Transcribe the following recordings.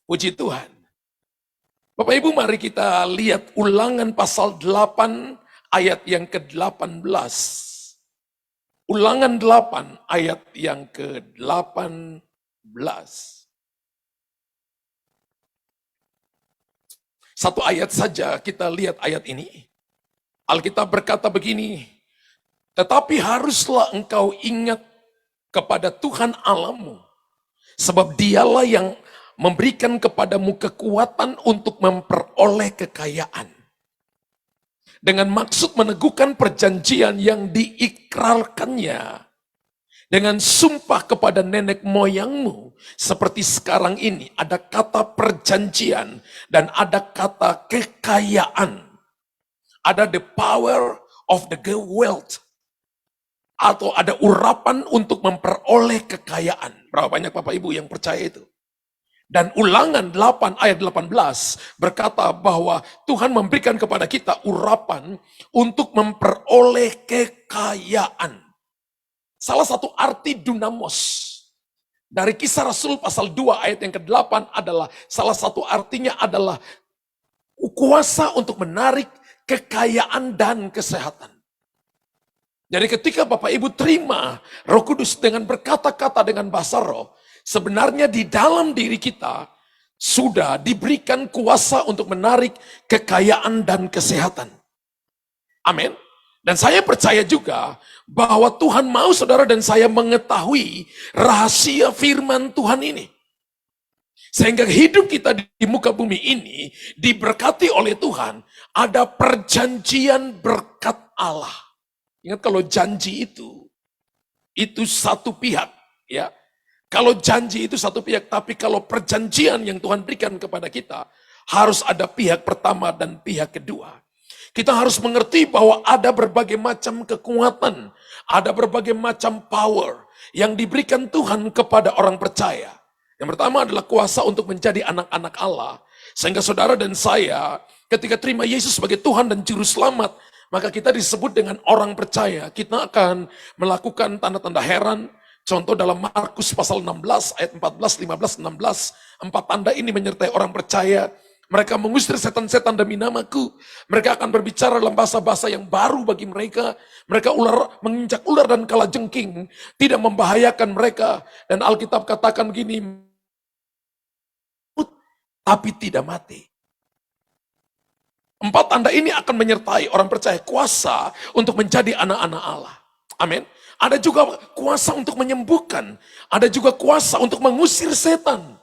Puji Tuhan. Bapak Ibu, mari kita lihat Ulangan pasal 8 ayat yang ke-18. Ulangan 8 ayat yang ke-18. Satu ayat saja kita lihat ayat ini. Alkitab berkata begini, tetapi haruslah engkau ingat kepada Tuhan Allahmu, sebab dialah yang memberikan kepadamu kekuatan untuk memperoleh kekayaan. Dengan maksud meneguhkan perjanjian yang diikrarkannya dengan sumpah kepada nenek moyangmu, seperti sekarang ini ada kata perjanjian dan ada kata kekayaan. Ada the power of the wealth, atau ada urapan untuk memperoleh kekayaan. Berapa banyak Bapak Ibu yang percaya itu? Dan Ulangan 8 ayat 18 berkata bahwa Tuhan memberikan kepada kita urapan untuk memperoleh kekayaan. Salah satu arti dunamos dari Kisah Rasul pasal 2 ayat yang ke-8 adalah, salah satu artinya adalah kuasa untuk menarik kekayaan dan kesehatan. Jadi ketika Bapak Ibu terima Roh Kudus dengan berkata-kata dengan bahasa roh, sebenarnya di dalam diri kita sudah diberikan kuasa untuk menarik kekayaan dan kesehatan. Amin. Dan saya percaya juga bahwa Tuhan mau saudara dan saya mengetahui rahasia firman Tuhan ini. Sehingga hidup kita di muka bumi ini diberkati oleh Tuhan, ada perjanjian berkat Allah. Ingat, kalau janji itu satu pihak, ya. Kalau janji itu satu pihak, tapi kalau perjanjian yang Tuhan berikan kepada kita, harus ada pihak pertama dan pihak kedua. Kita harus mengerti bahwa ada berbagai macam kekuatan, ada berbagai macam power yang diberikan Tuhan kepada orang percaya. Yang pertama adalah kuasa untuk menjadi anak-anak Allah. Sehingga saudara dan saya ketika terima Yesus sebagai Tuhan dan Juru Selamat, maka kita disebut dengan orang percaya. Kita akan melakukan tanda-tanda heran. Contoh dalam Markus pasal 16 ayat 14, 15, 16. 4 tanda ini menyertai orang percaya. Mereka mengusir setan-setan demi namaku. Mereka akan berbicara dalam bahasa-bahasa yang baru bagi mereka. Mereka menginjak ular dan kalajengking. Tidak membahayakan mereka. Dan Alkitab katakan gini, tapi tidak mati. 4 tanda ini akan menyertai orang percaya kuasa untuk menjadi anak-anak Allah. Amin. Ada juga kuasa untuk menyembuhkan. Ada juga kuasa untuk mengusir setan.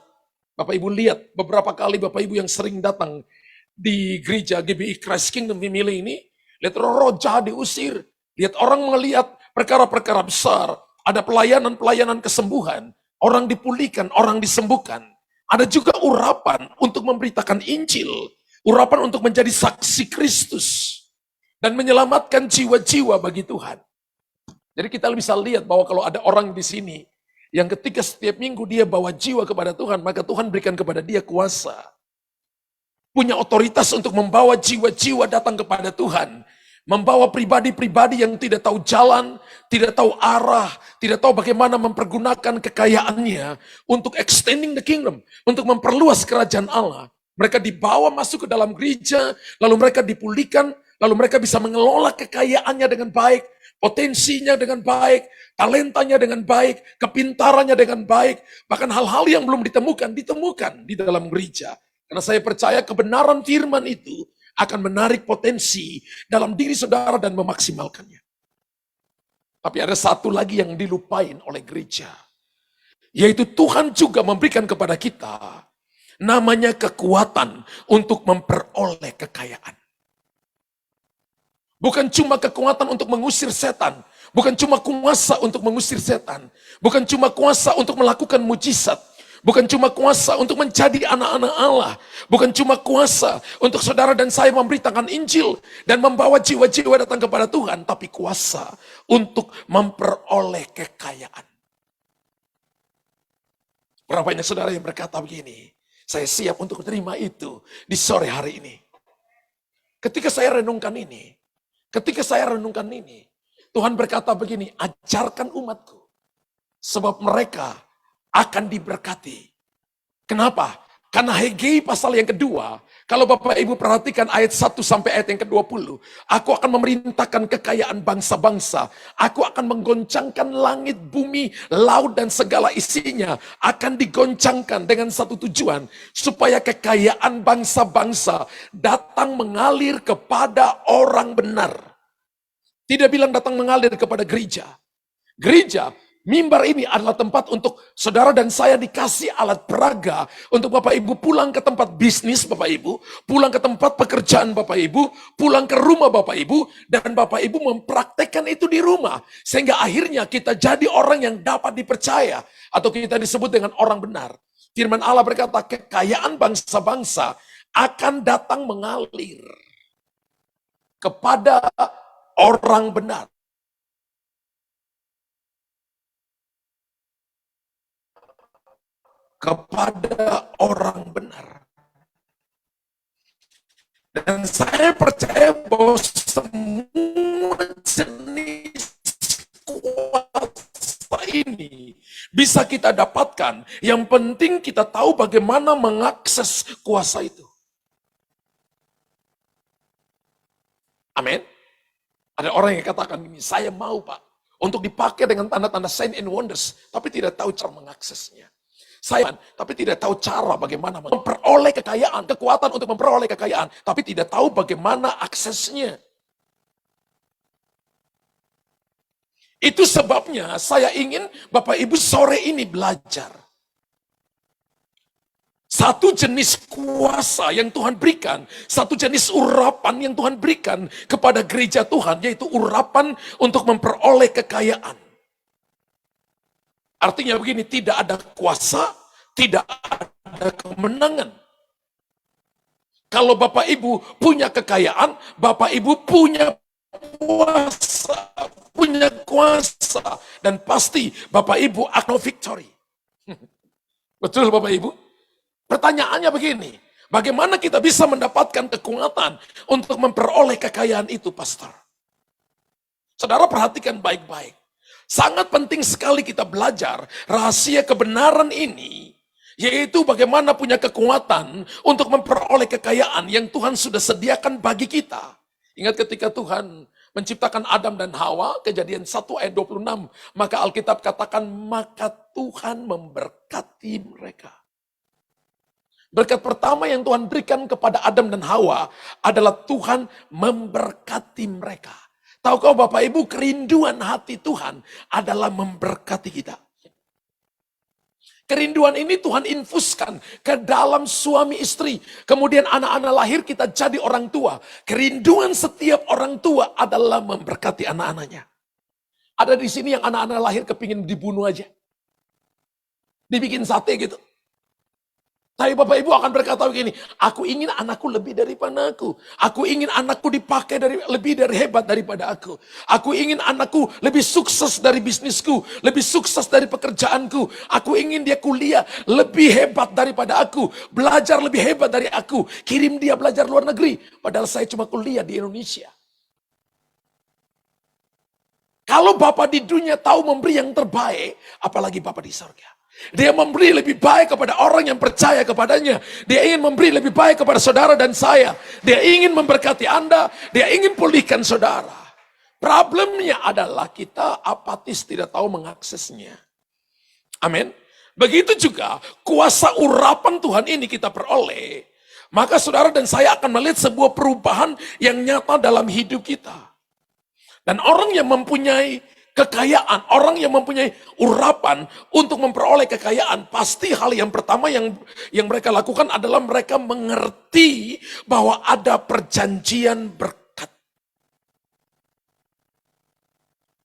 Bapak Ibu lihat, beberapa kali Bapak Ibu yang sering datang di gereja GBI Christ Kingdom Family ini, lihat roh-roh jahat diusir, lihat orang melihat perkara-perkara besar, ada pelayanan-pelayanan kesembuhan, orang dipulihkan, orang disembuhkan. Ada juga urapan untuk memberitakan Injil, urapan untuk menjadi saksi Kristus, dan menyelamatkan jiwa-jiwa bagi Tuhan. Jadi kita bisa lihat bahwa kalau ada orang di sini, yang ketika setiap minggu dia bawa jiwa kepada Tuhan, maka Tuhan berikan kepada dia kuasa. Punya otoritas untuk membawa jiwa-jiwa datang kepada Tuhan. Membawa pribadi-pribadi yang tidak tahu jalan, tidak tahu arah, tidak tahu bagaimana mempergunakan kekayaannya untuk extending the kingdom, untuk memperluas kerajaan Allah. Mereka dibawa masuk ke dalam gereja, lalu mereka dipulihkan, lalu mereka bisa mengelola kekayaannya dengan baik, potensinya dengan baik, talentanya dengan baik, kepintarannya dengan baik, bahkan hal-hal yang belum ditemukan di dalam gereja. Karena saya percaya kebenaran firman itu akan menarik potensi dalam diri saudara dan memaksimalkannya. Tapi ada satu lagi yang dilupain oleh gereja, yaitu Tuhan juga memberikan kepada kita namanya kekuatan untuk memperoleh kekayaan. Bukan cuma kekuatan untuk mengusir setan, bukan cuma kuasa untuk mengusir setan, bukan cuma kuasa untuk melakukan mujizat, bukan cuma kuasa untuk menjadi anak-anak Allah, bukan cuma kuasa untuk saudara dan saya memberitakan Injil dan membawa jiwa-jiwa datang kepada Tuhan, tapi kuasa untuk memperoleh kekayaan. Berapa banyak saudara yang berkata begini, saya siap untuk menerima itu di sore hari ini. Ketika saya renungkan ini, Tuhan berkata begini, ajarkan umatku, sebab mereka akan diberkati. Kenapa? Karena Haggai pasal yang kedua, kalau Bapak Ibu perhatikan ayat 1 sampai ayat yang ke-20, aku akan memerintahkan kekayaan bangsa-bangsa, aku akan menggoncangkan langit, bumi, laut dan segala isinya, akan digoncangkan dengan satu tujuan, supaya kekayaan bangsa-bangsa datang mengalir kepada orang benar. Tidak bilang datang mengalir kepada gereja. Gereja, mimbar ini adalah tempat untuk saudara dan saya dikasih alat peraga untuk Bapak Ibu pulang ke tempat bisnis Bapak Ibu, pulang ke tempat pekerjaan Bapak Ibu, pulang ke rumah Bapak Ibu, dan Bapak Ibu mempraktekkan itu di rumah. Sehingga akhirnya kita jadi orang yang dapat dipercaya, atau kita disebut dengan orang benar. Firman Allah berkata, kekayaan bangsa-bangsa akan datang mengalir kepada orang benar. Kepada orang benar. Dan saya percaya bahwa semua jenis kuasa ini bisa kita dapatkan. Yang penting kita tahu bagaimana mengakses kuasa itu. Amin. Ada orang yang katakan ini, saya mau Pak, untuk dipakai dengan tanda-tanda sign and wonders, tapi tidak tahu cara mengaksesnya. Saya, tapi tidak tahu cara bagaimana memperoleh kekayaan, kekuatan untuk memperoleh kekayaan, tapi tidak tahu bagaimana aksesnya. Itu sebabnya saya ingin Bapak Ibu sore ini belajar. Satu jenis kuasa yang Tuhan berikan, satu jenis urapan yang Tuhan berikan kepada gereja Tuhan, yaitu urapan untuk memperoleh kekayaan. Artinya begini, tidak ada kuasa, tidak ada kemenangan. Kalau Bapak Ibu punya kekayaan, Bapak Ibu punya kuasa, dan pasti Bapak Ibu akan victory. Betul Bapak Ibu? Pertanyaannya begini, bagaimana kita bisa mendapatkan kekuatan untuk memperoleh kekayaan itu, Pastor? Saudara perhatikan baik-baik. Sangat penting sekali kita belajar rahasia kebenaran ini, yaitu bagaimana punya kekuatan untuk memperoleh kekayaan yang Tuhan sudah sediakan bagi kita. Ingat ketika Tuhan menciptakan Adam dan Hawa, Kejadian 1 ayat 26, maka Alkitab katakan, maka Tuhan memberkati mereka. Berkat pertama yang Tuhan berikan kepada Adam dan Hawa adalah Tuhan memberkati mereka. Tahukah Bapak Ibu, kerinduan hati Tuhan adalah memberkati kita. Kerinduan ini Tuhan infuskan ke dalam suami istri. Kemudian anak-anak lahir, kita jadi orang tua. Kerinduan setiap orang tua adalah memberkati anak-anaknya. Ada di sini yang anak-anak lahir kepingin dibunuh aja. Dibikin sate gitu. Tapi Bapak Ibu akan berkata begini, aku ingin anakku lebih daripada aku. Aku ingin anakku dipakai lebih dari hebat daripada aku. Aku ingin anakku lebih sukses dari bisnisku, lebih sukses dari pekerjaanku. Aku ingin dia kuliah lebih hebat daripada aku, belajar lebih hebat dari aku. Kirim dia belajar luar negeri, padahal saya cuma kuliah di Indonesia. Kalau Bapak di dunia tahu memberi yang terbaik, apalagi Bapak di surga. Dia memberi lebih baik kepada orang yang percaya kepadanya. Dia ingin memberi lebih baik kepada saudara dan saya. Dia ingin memberkati Anda. Dia ingin pulihkan saudara. Problemnya adalah kita apatis, tidak tahu mengaksesnya. Amin. Begitu juga kuasa urapan Tuhan ini kita peroleh. Maka saudara dan saya akan melihat sebuah perubahan yang nyata dalam hidup kita. Dan orang yang mempunyai kekayaan, orang yang mempunyai urapan untuk memperoleh kekayaan, pasti hal yang pertama yang mereka lakukan adalah mereka mengerti bahwa ada perjanjian berkat.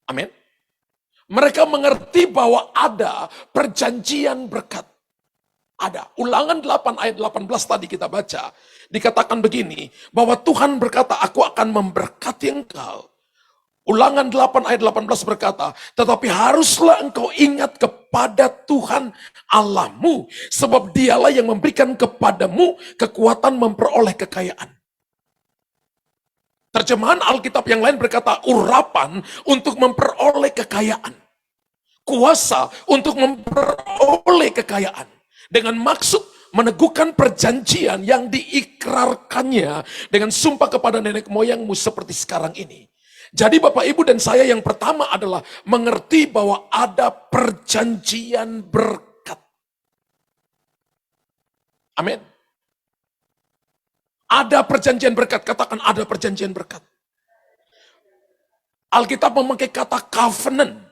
Amin. Mereka mengerti bahwa ada perjanjian berkat. Ada. Ulangan 8 ayat 18 tadi kita baca. Dikatakan begini, bahwa Tuhan berkata, aku akan memberkati engkau. Ulangan 8 ayat 18 berkata, tetapi haruslah engkau ingat kepada Tuhan Allahmu, sebab dialah yang memberikan kepadamu kekuatan memperoleh kekayaan. Terjemahan Alkitab yang lain berkata, urapan untuk memperoleh kekayaan. Kuasa untuk memperoleh kekayaan. Dengan maksud meneguhkan perjanjian yang diikrarkannya dengan sumpah kepada nenek moyangmu seperti sekarang ini. Jadi Bapak Ibu dan saya yang pertama adalah mengerti bahwa ada perjanjian berkat. Amin. Ada perjanjian berkat, katakan ada perjanjian berkat. Alkitab memakai kata covenant.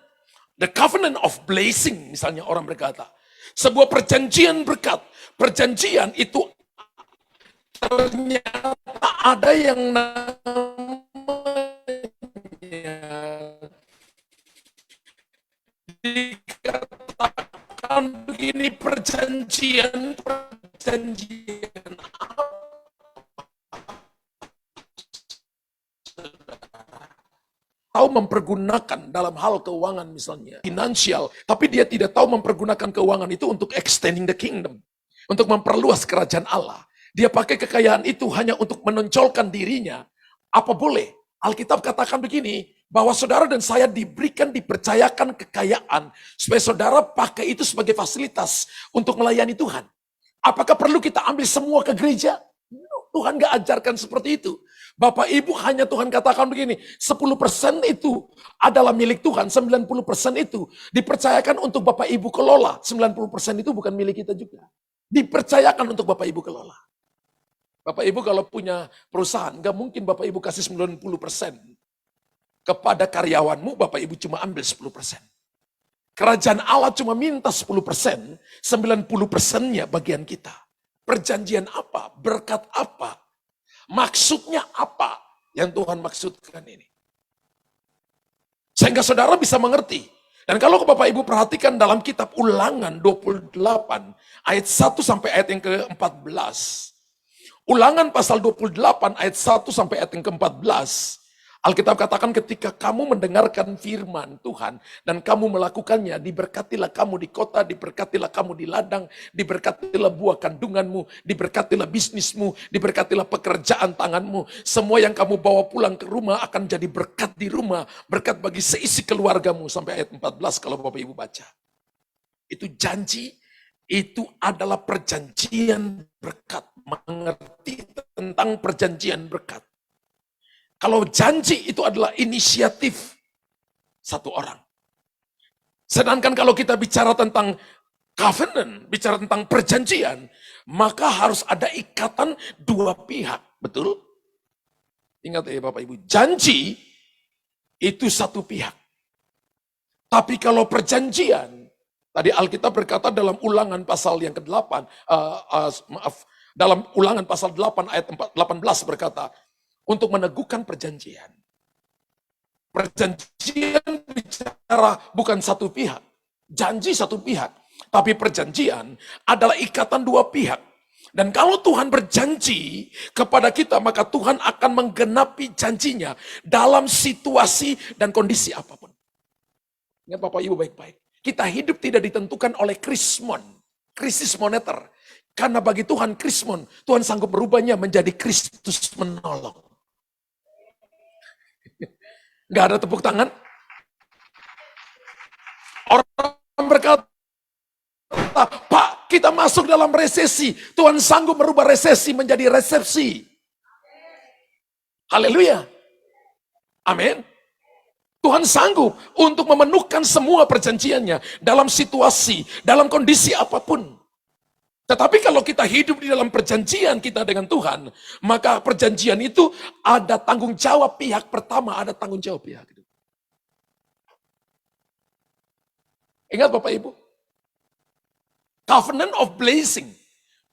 The covenant of blessing, misalnya orang berkata. Sebuah perjanjian berkat. Perjanjian itu ternyata ada yang dikatakan begini, perjanjian tahu mempergunakan dalam hal keuangan misalnya, finansial, tapi dia tidak tahu mempergunakan keuangan itu untuk extending the kingdom, untuk memperluas kerajaan Allah. Dia pakai kekayaan itu hanya untuk menonjolkan dirinya. Apa boleh? Alkitab katakan begini, bahwa saudara dan saya diberikan, dipercayakan kekayaan, supaya saudara pakai itu sebagai fasilitas untuk melayani Tuhan. Apakah perlu kita ambil semua ke gereja? Tuhan gak ajarkan seperti itu. Bapak Ibu hanya Tuhan katakan begini, 10% itu adalah milik Tuhan, 90% itu dipercayakan untuk Bapak Ibu kelola. 90% itu bukan milik kita juga. Dipercayakan untuk Bapak Ibu kelola. Bapak Ibu kalau punya perusahaan, gak mungkin Bapak Ibu kasih 90%. Kepada karyawanmu, Bapak Ibu cuma ambil 10%. Kerajaan Allah cuma minta 10%, 90%-nya bagian kita. Perjanjian apa? Berkat apa? Maksudnya apa yang Tuhan maksudkan ini? Sehingga saudara bisa mengerti. Dan kalau Bapak Ibu perhatikan dalam kitab Ulangan 28 ayat 1 sampai ayat yang ke-14. Ulangan pasal 28 ayat 1 sampai ayat yang ke-14. Alkitab katakan ketika kamu mendengarkan firman Tuhan dan kamu melakukannya, diberkatilah kamu di kota, diberkatilah kamu di ladang, diberkatilah buah kandunganmu, diberkatilah bisnismu, diberkatilah pekerjaan tanganmu. Semua yang kamu bawa pulang ke rumah akan jadi berkat di rumah, berkat bagi seisi keluargamu. Sampai ayat 14 kalau Bapak Ibu baca. Itu janji, itu adalah perjanjian berkat. Mengerti tentang perjanjian berkat. Kalau janji itu adalah inisiatif satu orang. Sedangkan kalau kita bicara tentang covenant, bicara tentang perjanjian, maka harus ada ikatan dua pihak. Betul? Ingat ya Bapak Ibu, janji itu satu pihak. Tapi kalau perjanjian, tadi Alkitab berkata dalam Ulangan pasal yang ke-8, dalam Ulangan pasal 8 ayat 18 berkata, untuk meneguhkan perjanjian. Perjanjian bicara bukan satu pihak. Janji satu pihak. Tapi perjanjian adalah ikatan dua pihak. Dan kalau Tuhan berjanji kepada kita, maka Tuhan akan menggenapi janjinya dalam situasi dan kondisi apapun. Ingat Bapak Ibu baik-baik. Kita hidup tidak ditentukan oleh krismon. Krisis moneter. Karena bagi Tuhan krismon, Tuhan sanggup merubahnya menjadi Kristus menolong. Gak ada tepuk tangan. Orang berkata, Pak, kita masuk dalam resesi. Tuhan sanggup merubah resesi menjadi resepsi. Haleluya. Amin. Tuhan sanggup untuk memenuhkan semua perjanjiannya dalam situasi, dalam kondisi apapun. Tetapi kalau kita hidup di dalam perjanjian kita dengan Tuhan, maka perjanjian itu ada tanggung jawab pihak pertama, ada tanggung jawab pihak kedua. Ingat Bapak Ibu, covenant of blessing,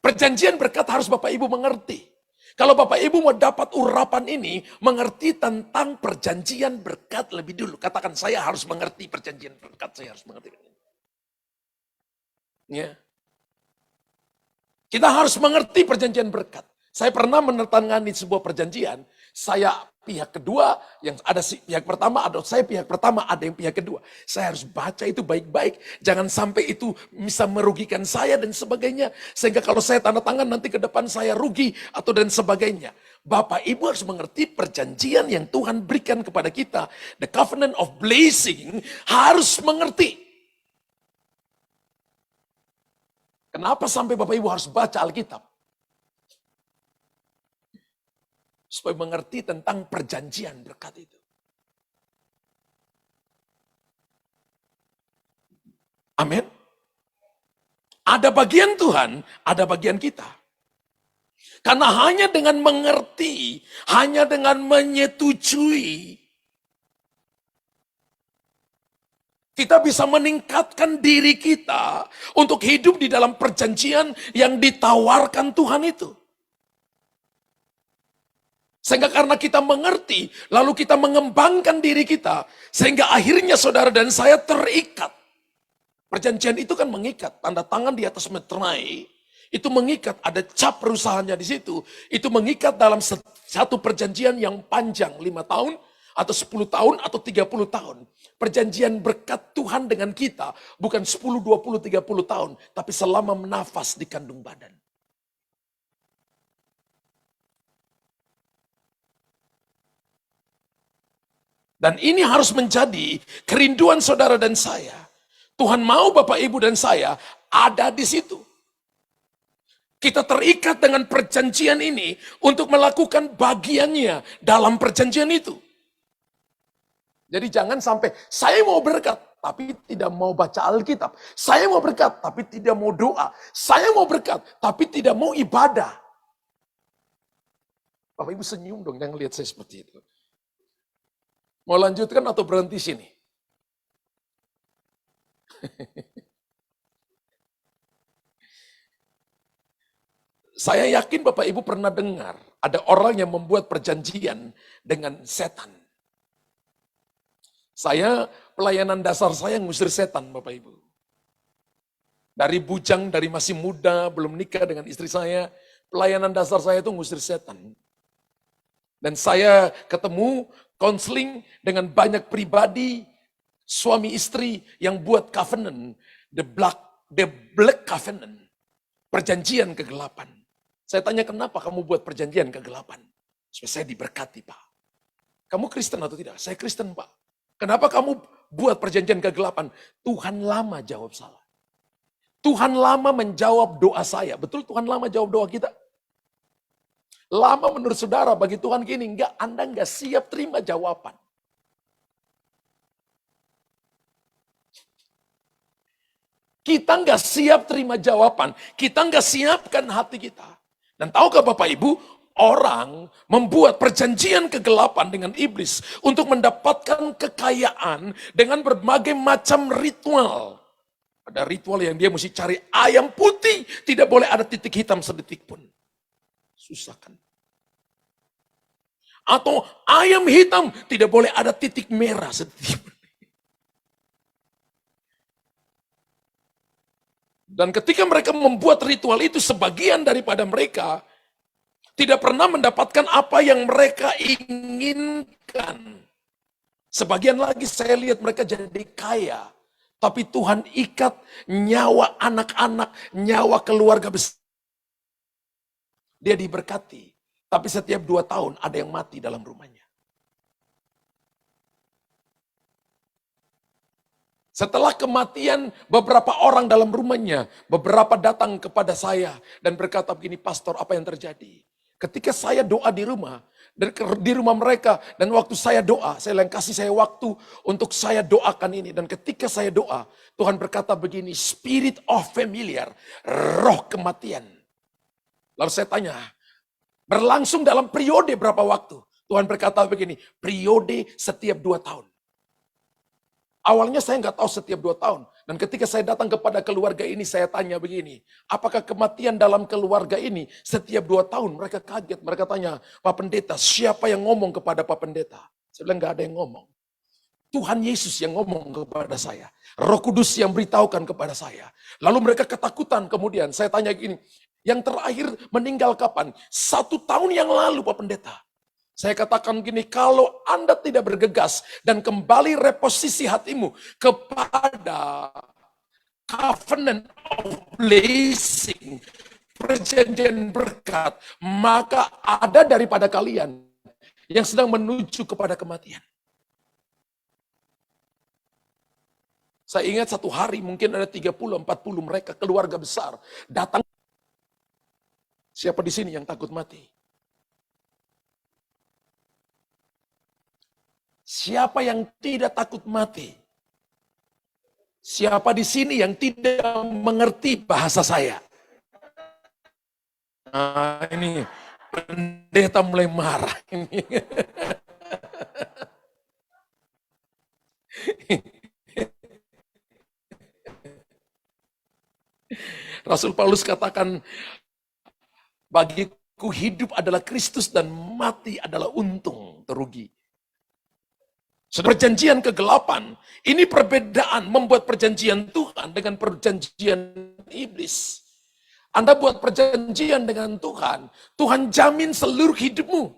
perjanjian berkat harus Bapak Ibu mengerti. Kalau Bapak Ibu mau dapat urapan ini, mengerti tentang perjanjian berkat lebih dulu. Katakan, saya harus mengerti perjanjian berkat, saya harus mengerti. Ya. Kita harus mengerti perjanjian berkat. Saya pernah menandatangani sebuah perjanjian, saya pihak kedua, yang ada pihak pertama, ada saya pihak pertama, ada yang pihak kedua. Saya harus baca itu baik-baik, jangan sampai itu bisa merugikan saya dan sebagainya. Sehingga kalau saya tanda tangan nanti ke depan saya rugi atau dan sebagainya. Bapak Ibu harus mengerti perjanjian yang Tuhan berikan kepada kita. The covenant of blessing harus mengerti. Kenapa sampai Bapak Ibu harus baca Alkitab? Supaya mengerti tentang perjanjian berkat itu. Amin. Ada bagian Tuhan, ada bagian kita. Karena hanya dengan mengerti, hanya dengan menyetujui, kita bisa meningkatkan diri kita untuk hidup di dalam perjanjian yang ditawarkan Tuhan itu. Sehingga karena kita mengerti, lalu kita mengembangkan diri kita, sehingga akhirnya saudara dan saya terikat. Perjanjian itu kan mengikat, tanda tangan di atas meterai, itu mengikat, ada cap perusahaannya di situ. Itu mengikat dalam satu perjanjian yang panjang, 5 tahun, atau 10 tahun, atau 30 tahun. Perjanjian berkat Tuhan dengan kita, bukan 10, 20, 30 tahun, tapi selama menafas di kandung badan. Dan ini harus menjadi kerinduan saudara dan saya. Tuhan mau Bapak Ibu dan saya ada di situ. Kita terikat dengan perjanjian ini untuk melakukan bagiannya dalam perjanjian itu. Jadi jangan sampai saya mau berkat tapi tidak mau baca Alkitab. Saya mau berkat tapi tidak mau doa. Saya mau berkat tapi tidak mau ibadah. Bapak Ibu senyum dong, jangan lihat saya seperti itu. Mau lanjutkan atau berhenti sini? Saya yakin Bapak Ibu pernah dengar ada orang yang membuat perjanjian dengan setan. Saya pelayanan dasar saya ngusir setan Bapak Ibu. Dari bujang, dari masih muda, belum nikah dengan istri saya, pelayanan dasar saya itu ngusir setan. Dan saya ketemu konseling dengan banyak pribadi, suami istri yang buat covenant, the black covenant, perjanjian kegelapan. Saya tanya kenapa kamu buat perjanjian kegelapan? Supaya saya diberkati Pak. Kamu Kristen atau tidak? Saya Kristen Pak. Kenapa kamu buat perjanjian kegelapan? Tuhan lama jawab salah. Tuhan lama menjawab doa saya. Betul Tuhan lama jawab doa kita? Lama menurut saudara, bagi Tuhan gini, Anda enggak siap terima jawaban. Kita enggak siap terima jawaban, kita enggak siapkan hati kita. Dan tahukah Bapak Ibu, orang membuat perjanjian kegelapan dengan iblis untuk mendapatkan kekayaan dengan berbagai macam ritual. Ada ritual yang dia mesti cari ayam putih, tidak boleh ada titik hitam sedetik pun. Susah kan? Atau ayam hitam, tidak boleh ada titik merah sedetik pun. Dan ketika mereka membuat ritual itu, sebagian daripada mereka tidak pernah mendapatkan apa yang mereka inginkan. Sebagian lagi saya lihat mereka jadi kaya. Tapi Tuhan ikat nyawa anak-anak, nyawa keluarga besar. Dia diberkati. Tapi setiap 2 tahun ada yang mati dalam rumahnya. Setelah kematian beberapa orang dalam rumahnya, beberapa datang kepada saya dan berkata begini, pastor apa yang terjadi? Ketika saya doa di rumah mereka, dan waktu saya doa, saya kasih saya waktu untuk saya doakan ini. Dan ketika saya doa, Tuhan berkata begini, spirit of familiar, roh kematian. Lalu saya tanya, berlangsung dalam periode berapa waktu? Tuhan berkata begini, periode setiap 2 tahun. Awalnya saya nggak tahu setiap 2 tahun. Dan ketika saya datang kepada keluarga ini, saya tanya begini, apakah kematian dalam keluarga ini setiap 2 tahun? Mereka kaget, mereka tanya, Pak Pendeta, siapa yang ngomong kepada Pak Pendeta? Saya bilang, nggak ada yang ngomong. Tuhan Yesus yang ngomong kepada saya. Roh Kudus yang beritahukan kepada saya. Lalu mereka ketakutan kemudian. Saya tanya gini, yang terakhir meninggal kapan? 1 tahun yang lalu Pak Pendeta. Saya katakan gini, kalau Anda tidak bergegas dan kembali reposisi hatimu kepada covenant of blessing, perjanjian berkat, maka ada daripada kalian yang sedang menuju kepada kematian. Saya ingat satu hari mungkin ada 30-40 mereka keluarga besar datang. Siapa di sini yang takut mati? Siapa yang tidak takut mati? Siapa di sini yang tidak mengerti bahasa saya? Nah, ini pendeta mulai marah ini. Rasul Paulus katakan, bagiku hidup adalah Kristus dan mati adalah untung, terugi. Perjanjian kegelapan, ini perbedaan membuat perjanjian Tuhan dengan perjanjian iblis. Anda buat perjanjian dengan Tuhan, Tuhan jamin seluruh hidupmu.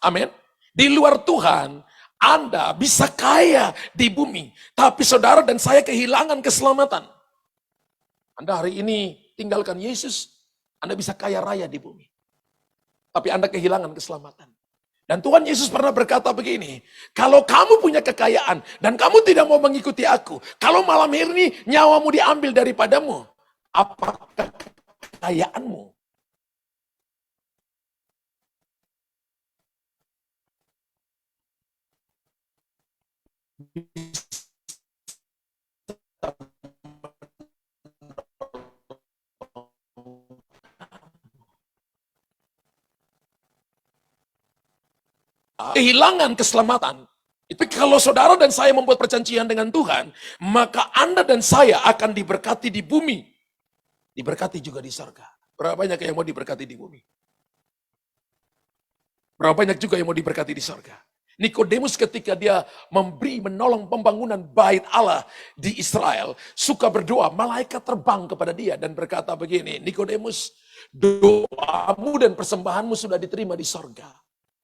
Amin. Di luar Tuhan, Anda bisa kaya di bumi, tapi saudara dan saya kehilangan keselamatan. Anda hari ini tinggalkan Yesus, Anda bisa kaya raya di bumi. Tapi Anda kehilangan keselamatan. Dan Tuhan Yesus pernah berkata begini, kalau kamu punya kekayaan dan kamu tidak mau mengikuti aku, kalau malam ini nyawamu diambil daripadamu, apakah kekayaanmu? Kehilangan keselamatan. Itu kalau saudara dan saya membuat perjanjian dengan Tuhan, maka Anda dan saya akan diberkati di bumi. Diberkati juga di surga. Berapa banyak yang mau diberkati di bumi? Berapa banyak juga yang mau diberkati di surga? Nikodemus ketika dia menolong pembangunan bait Allah di Israel, suka berdoa, malaikat terbang kepada dia dan berkata begini, Nikodemus, doamu dan persembahanmu sudah diterima di surga.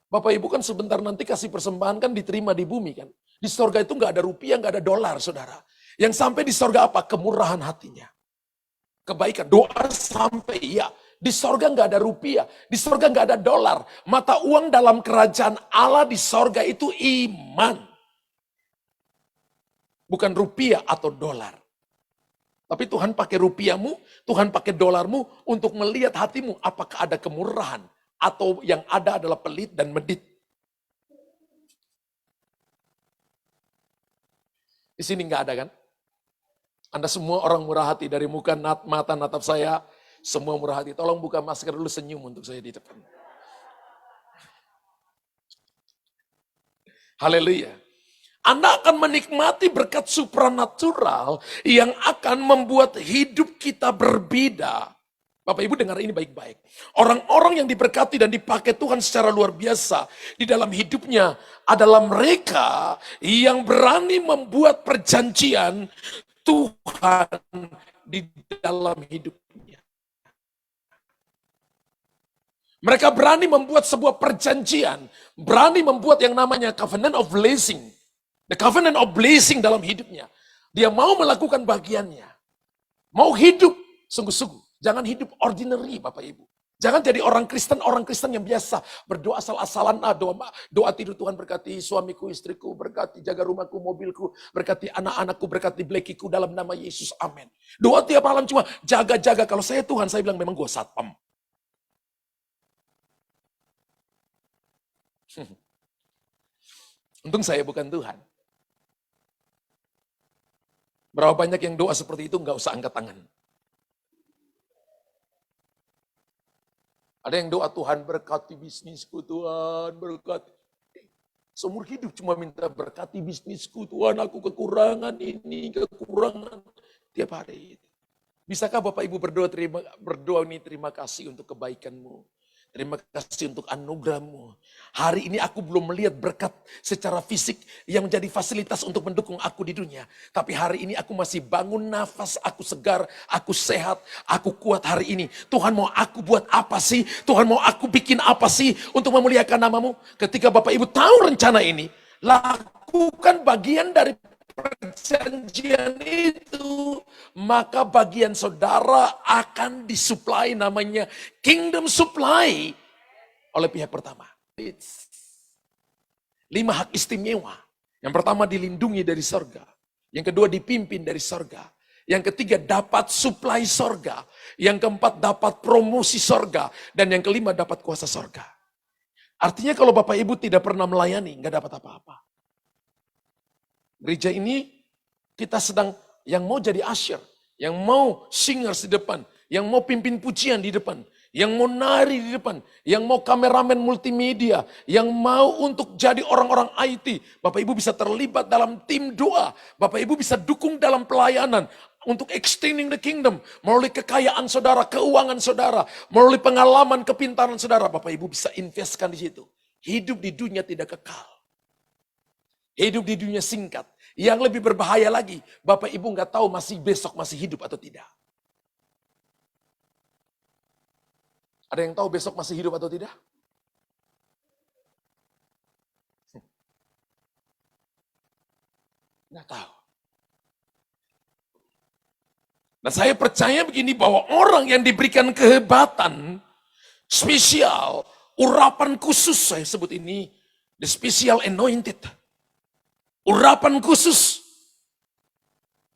Bapak Ibu kan sebentar nanti kasih persembahan kan diterima di bumi kan. Di surga itu nggak ada rupiah, nggak ada dolar, saudara. Yang sampai di surga apa? Kemurahan hatinya. Kebaikan, doa sampai ya. Di surga nggak ada rupiah, di surga nggak ada dolar. Mata uang dalam kerajaan Allah di surga itu iman. Bukan rupiah atau dolar. Tapi Tuhan pakai rupiahmu, Tuhan pakai dolarmu untuk melihat hatimu. Apakah ada kemurahan? Atau yang ada adalah pelit dan medit. Di sini nggak ada kan? Anda semua orang murah hati, dari muka mata natap saya, semua murah hati. Tolong buka masker dulu, senyum untuk saya di depan. Haleluya. Anda akan menikmati berkat supranatural yang akan membuat hidup kita berbeda. Bapak Ibu dengar ini baik-baik. Orang-orang yang diberkati dan dipakai Tuhan secara luar biasa di dalam hidupnya adalah mereka yang berani membuat perjanjian Tuhan di dalam hidupnya. Mereka berani membuat sebuah perjanjian, berani membuat yang namanya covenant of blessing. The covenant of blessing dalam hidupnya. Dia mau melakukan bagiannya. Mau hidup sungguh-sungguh. Jangan hidup ordinary, Bapak Ibu. Jangan jadi orang Kristen yang biasa. Berdoa asal-asalan, doa tidur Tuhan berkati suamiku, istriku, berkati jaga rumahku, mobilku, berkati anak-anakku, berkati blekiku dalam nama Yesus, amin. Doa tiap malam cuma jaga-jaga. Kalau saya Tuhan, saya bilang memang gue satpam. Untung saya bukan Tuhan. Berapa banyak yang doa seperti itu, nggak usah angkat tangan. Ada yang doa, Tuhan berkati bisnisku, Tuhan berkati. Seumur hidup cuma minta berkati bisnisku, Tuhan aku kekurangan ini, kekurangan. Tiap hari. Bisakah Bapak Ibu berdoa ini terima kasih untuk kebaikanmu. Terima kasih untuk anugerahmu. Hari ini aku belum melihat berkat secara fisik yang menjadi fasilitas untuk mendukung aku di dunia. Tapi hari ini aku masih bangun nafas, aku segar, aku sehat, aku kuat hari ini. Tuhan mau aku buat apa sih? Tuhan mau aku bikin apa sih untuk memuliakan namamu? Ketika Bapak Ibu tahu rencana ini, lakukan bagian dari perjanjian itu, maka bagian saudara akan disuplai, namanya kingdom supply oleh pihak pertama. 5 hak istimewa. Yang pertama dilindungi dari surga. Yang kedua dipimpin dari sorga. Yang ketiga dapat suplai sorga. Yang keempat dapat promosi sorga. Dan yang kelima dapat kuasa sorga. Artinya kalau Bapak Ibu tidak pernah melayani, nggak dapat apa-apa. Gereja ini kita sedang yang mau jadi usher, yang mau singers di depan, yang mau pimpin pujian di depan, yang mau nari di depan, yang mau kameramen multimedia, yang mau untuk jadi orang-orang IT. Bapak Ibu bisa terlibat dalam tim doa. Bapak Ibu bisa dukung dalam pelayanan untuk extending the kingdom. Melalui kekayaan saudara, keuangan saudara, melalui pengalaman, kepintaran saudara. Bapak Ibu bisa investkan di situ. Hidup di dunia tidak kekal. Hidup di dunia singkat. Yang lebih berbahaya lagi, Bapak Ibu nggak tahu masih besok masih hidup atau tidak. Ada yang tahu besok masih hidup atau tidak? Nggak tahu. Nah saya percaya begini bahwa orang yang diberikan kehebatan spesial, urapan khusus saya sebut ini, the special anointed. Urapan khusus.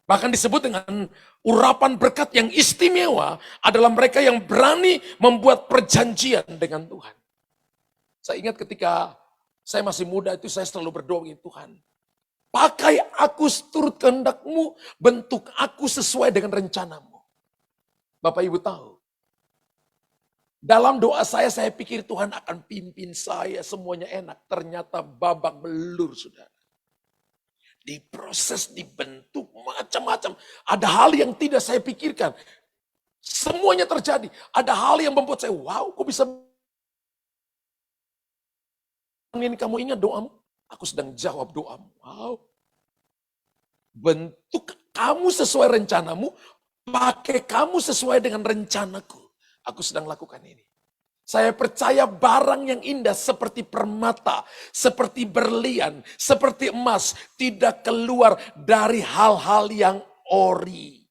Bahkan disebut dengan urapan berkat yang istimewa adalah mereka yang berani membuat perjanjian dengan Tuhan. Saya ingat ketika saya masih muda itu saya selalu berdoa dengan Tuhan. Pakai aku seturut kehendak-Mu, bentuk aku sesuai dengan rencanamu. Bapak Ibu tahu, dalam doa saya pikir Tuhan akan pimpin saya semuanya enak. Ternyata babak belur saudara. Diproses, dibentuk, macam-macam. Ada hal yang tidak saya pikirkan. Semuanya terjadi. Ada hal yang membuat saya, wow, kok bisa. Ini kamu ingat doamu? Aku sedang jawab doamu. Wow. Bentuk kamu sesuai rencanamu, pakai kamu sesuai dengan rencanaku. Aku sedang lakukan ini. Saya percaya barang yang indah seperti permata, seperti berlian, seperti emas, tidak keluar dari hal-hal yang ori.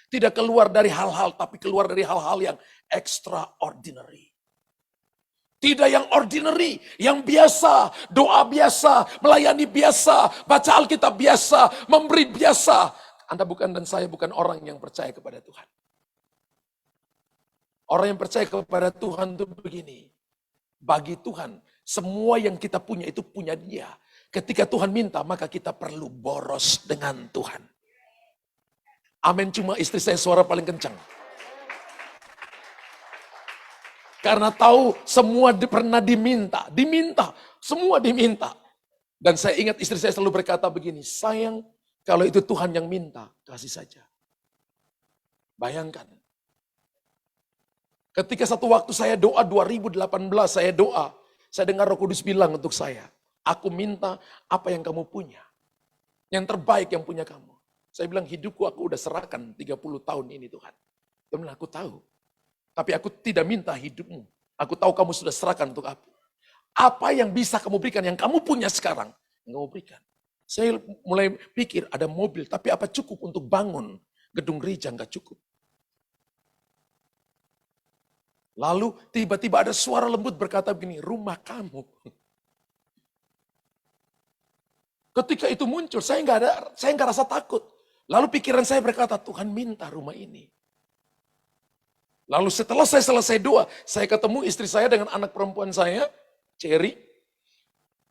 Tidak keluar dari hal-hal, tapi keluar dari hal-hal yang extraordinary. Tidak yang ordinary, yang biasa, doa biasa, melayani biasa, baca Alkitab biasa, memberi biasa. Anda bukan dan saya bukan orang yang percaya kepada Tuhan. Orang yang percaya kepada Tuhan itu begini. Bagi Tuhan, semua yang kita punya itu punya Dia. Ketika Tuhan minta, maka kita perlu boros dengan Tuhan. Amin, cuma istri saya suara paling kencang. Karena tahu semua pernah diminta. Diminta, semua diminta. Dan saya ingat istri saya selalu berkata begini, sayang kalau itu Tuhan yang minta, kasih saja. Bayangkan. Ketika satu waktu saya doa 2018, saya doa. Saya dengar Roh Kudus bilang untuk saya, aku minta apa yang kamu punya. Yang terbaik yang punya kamu. Saya bilang hidupku aku udah serahkan 30 tahun ini Tuhan. Dia bilang aku tahu. Tapi aku tidak minta hidupmu. Aku tahu kamu sudah serahkan untuk aku. Apa yang bisa kamu berikan, yang kamu punya sekarang, yang kamu berikan. Saya mulai pikir ada mobil, tapi apa cukup untuk bangun gedung gereja? Enggak cukup. Lalu tiba-tiba ada suara lembut berkata begini, rumah kamu. Ketika itu muncul, saya nggak rasa takut. Lalu pikiran saya berkata, Tuhan minta rumah ini. Lalu setelah saya selesai doa, saya ketemu istri saya dengan anak perempuan saya, Cherry.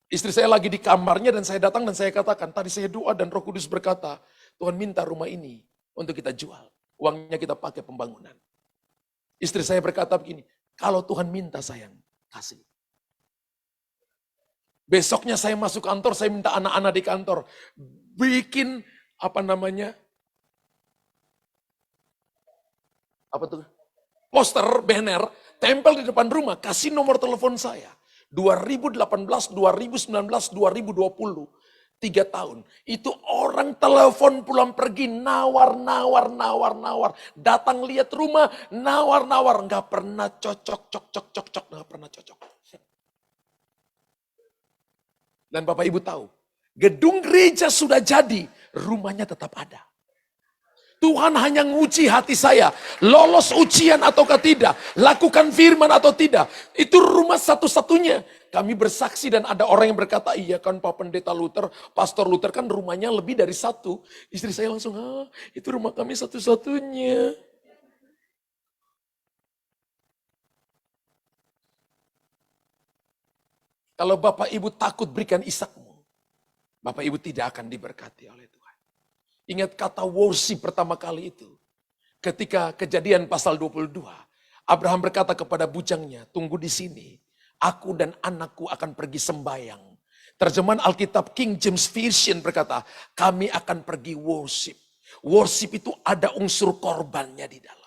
Istri saya lagi di kamarnya dan saya datang dan saya katakan, tadi saya doa dan Roh Kudus berkata, Tuhan minta rumah ini untuk kita jual. Uangnya kita pakai pembangunan. Istri saya berkata begini, kalau Tuhan minta sayang, kasih. Besoknya saya masuk kantor, saya minta anak-anak di kantor bikin poster, banner, tempel di depan rumah, kasih nomor telepon saya. 2018, 2019, 2020. 3 tahun. Itu orang telepon pulang pergi, nawar. Datang lihat rumah, nawar. Nggak pernah cocok, nggak pernah cocok. Dan Bapak Ibu tahu, gedung gereja sudah jadi, rumahnya tetap ada. Tuhan hanya nguji hati saya. Lolos ujian ataukah tidak. Lakukan firman atau tidak. Itu rumah satu-satunya. Kami bersaksi dan ada orang yang berkata, iya kan Pak Pendeta Luther, Pastor Luther kan rumahnya lebih dari satu. Istri saya langsung, itu rumah kami satu-satunya. Kalau Bapak Ibu takut berikan Ishakmu, Bapak Ibu tidak akan diberkati oleh Tuhan. Ingat kata worship pertama kali itu. Ketika Kejadian pasal 22, Abraham berkata kepada bujangnya, tunggu di sini. Aku dan anakku akan pergi sembayang. Terjemahan Alkitab King James Version berkata, kami akan pergi worship. Worship itu ada unsur korbannya di dalam.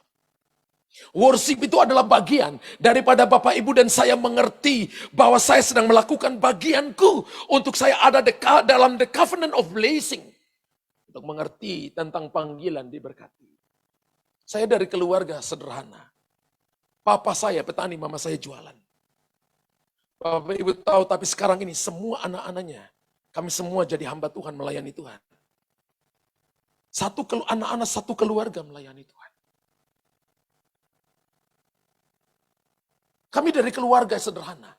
Worship itu adalah bagian daripada Bapak Ibu dan saya mengerti bahwa saya sedang melakukan bagianku untuk saya ada dalam the covenant of blessing. Untuk mengerti tentang panggilan diberkati. Saya dari keluarga sederhana. Papa saya petani, mama saya jualan. Bapak Ibu tahu, tapi sekarang ini semua anak-anaknya, kami semua jadi hamba Tuhan, melayani Tuhan. Anak-anak satu keluarga melayani Tuhan. Kami dari keluarga sederhana.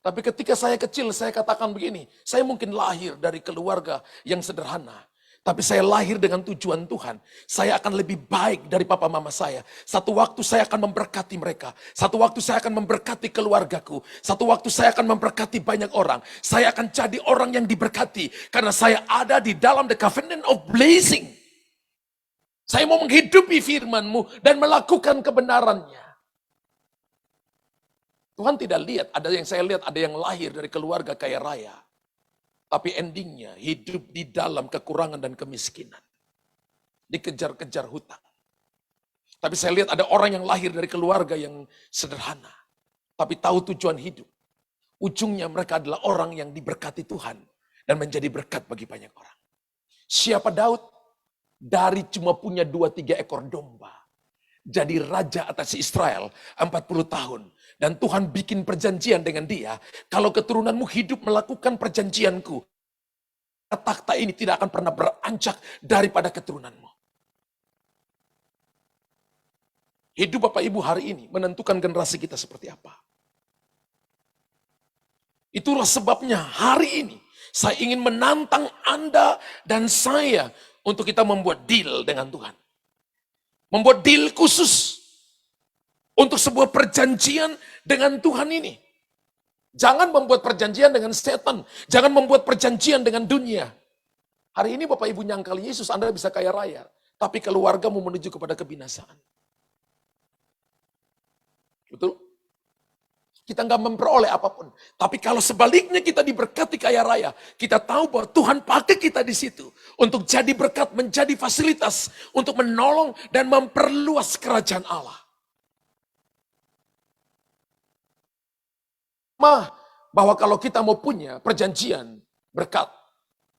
Tapi ketika saya kecil, saya katakan begini, saya mungkin lahir dari keluarga yang sederhana. Tapi saya lahir dengan tujuan Tuhan. Saya akan lebih baik dari papa mama saya. Satu waktu saya akan memberkati mereka. Satu waktu saya akan memberkati keluargaku. Satu waktu saya akan memberkati banyak orang. Saya akan jadi orang yang diberkati. Karena saya ada di dalam the covenant of blessing. Saya mau menghidupi firman-Mu dan melakukan kebenarannya. Tuhan tidak lihat, saya lihat ada yang lahir dari keluarga kaya raya. Tapi endingnya hidup di dalam kekurangan dan kemiskinan. Dikejar-kejar hutang. Tapi saya lihat ada orang yang lahir dari keluarga yang sederhana. Tapi tahu tujuan hidup. Ujungnya mereka adalah orang yang diberkati Tuhan. Dan menjadi berkat bagi banyak orang. Siapa Daud? Dari cuma punya 2-3 ekor domba. Jadi raja atas Israel 40 tahun. Dan Tuhan bikin perjanjian dengan dia. Kalau keturunanmu hidup melakukan perjanjianku. Takhta ini tidak akan pernah beranjak daripada keturunanmu. Hidup Bapak Ibu hari ini menentukan generasi kita seperti apa. Itulah sebabnya hari ini saya ingin menantang Anda dan saya untuk kita membuat deal dengan Tuhan. Membuat deal khusus untuk sebuah perjanjian dengan Tuhan ini. Jangan membuat perjanjian dengan setan. Jangan membuat perjanjian dengan dunia. Hari ini Bapak Ibu nyangkal Yesus, Anda bisa kaya raya. Tapi keluargamu menuju kepada kebinasaan. Betul? Kita nggak memperoleh apapun. Tapi kalau sebaliknya kita diberkati kaya raya. Kita tahu bahwa Tuhan pakai kita di situ. Untuk jadi berkat, menjadi fasilitas. Untuk menolong dan memperluas kerajaan Allah. Bahwa kalau kita mau punya perjanjian berkat,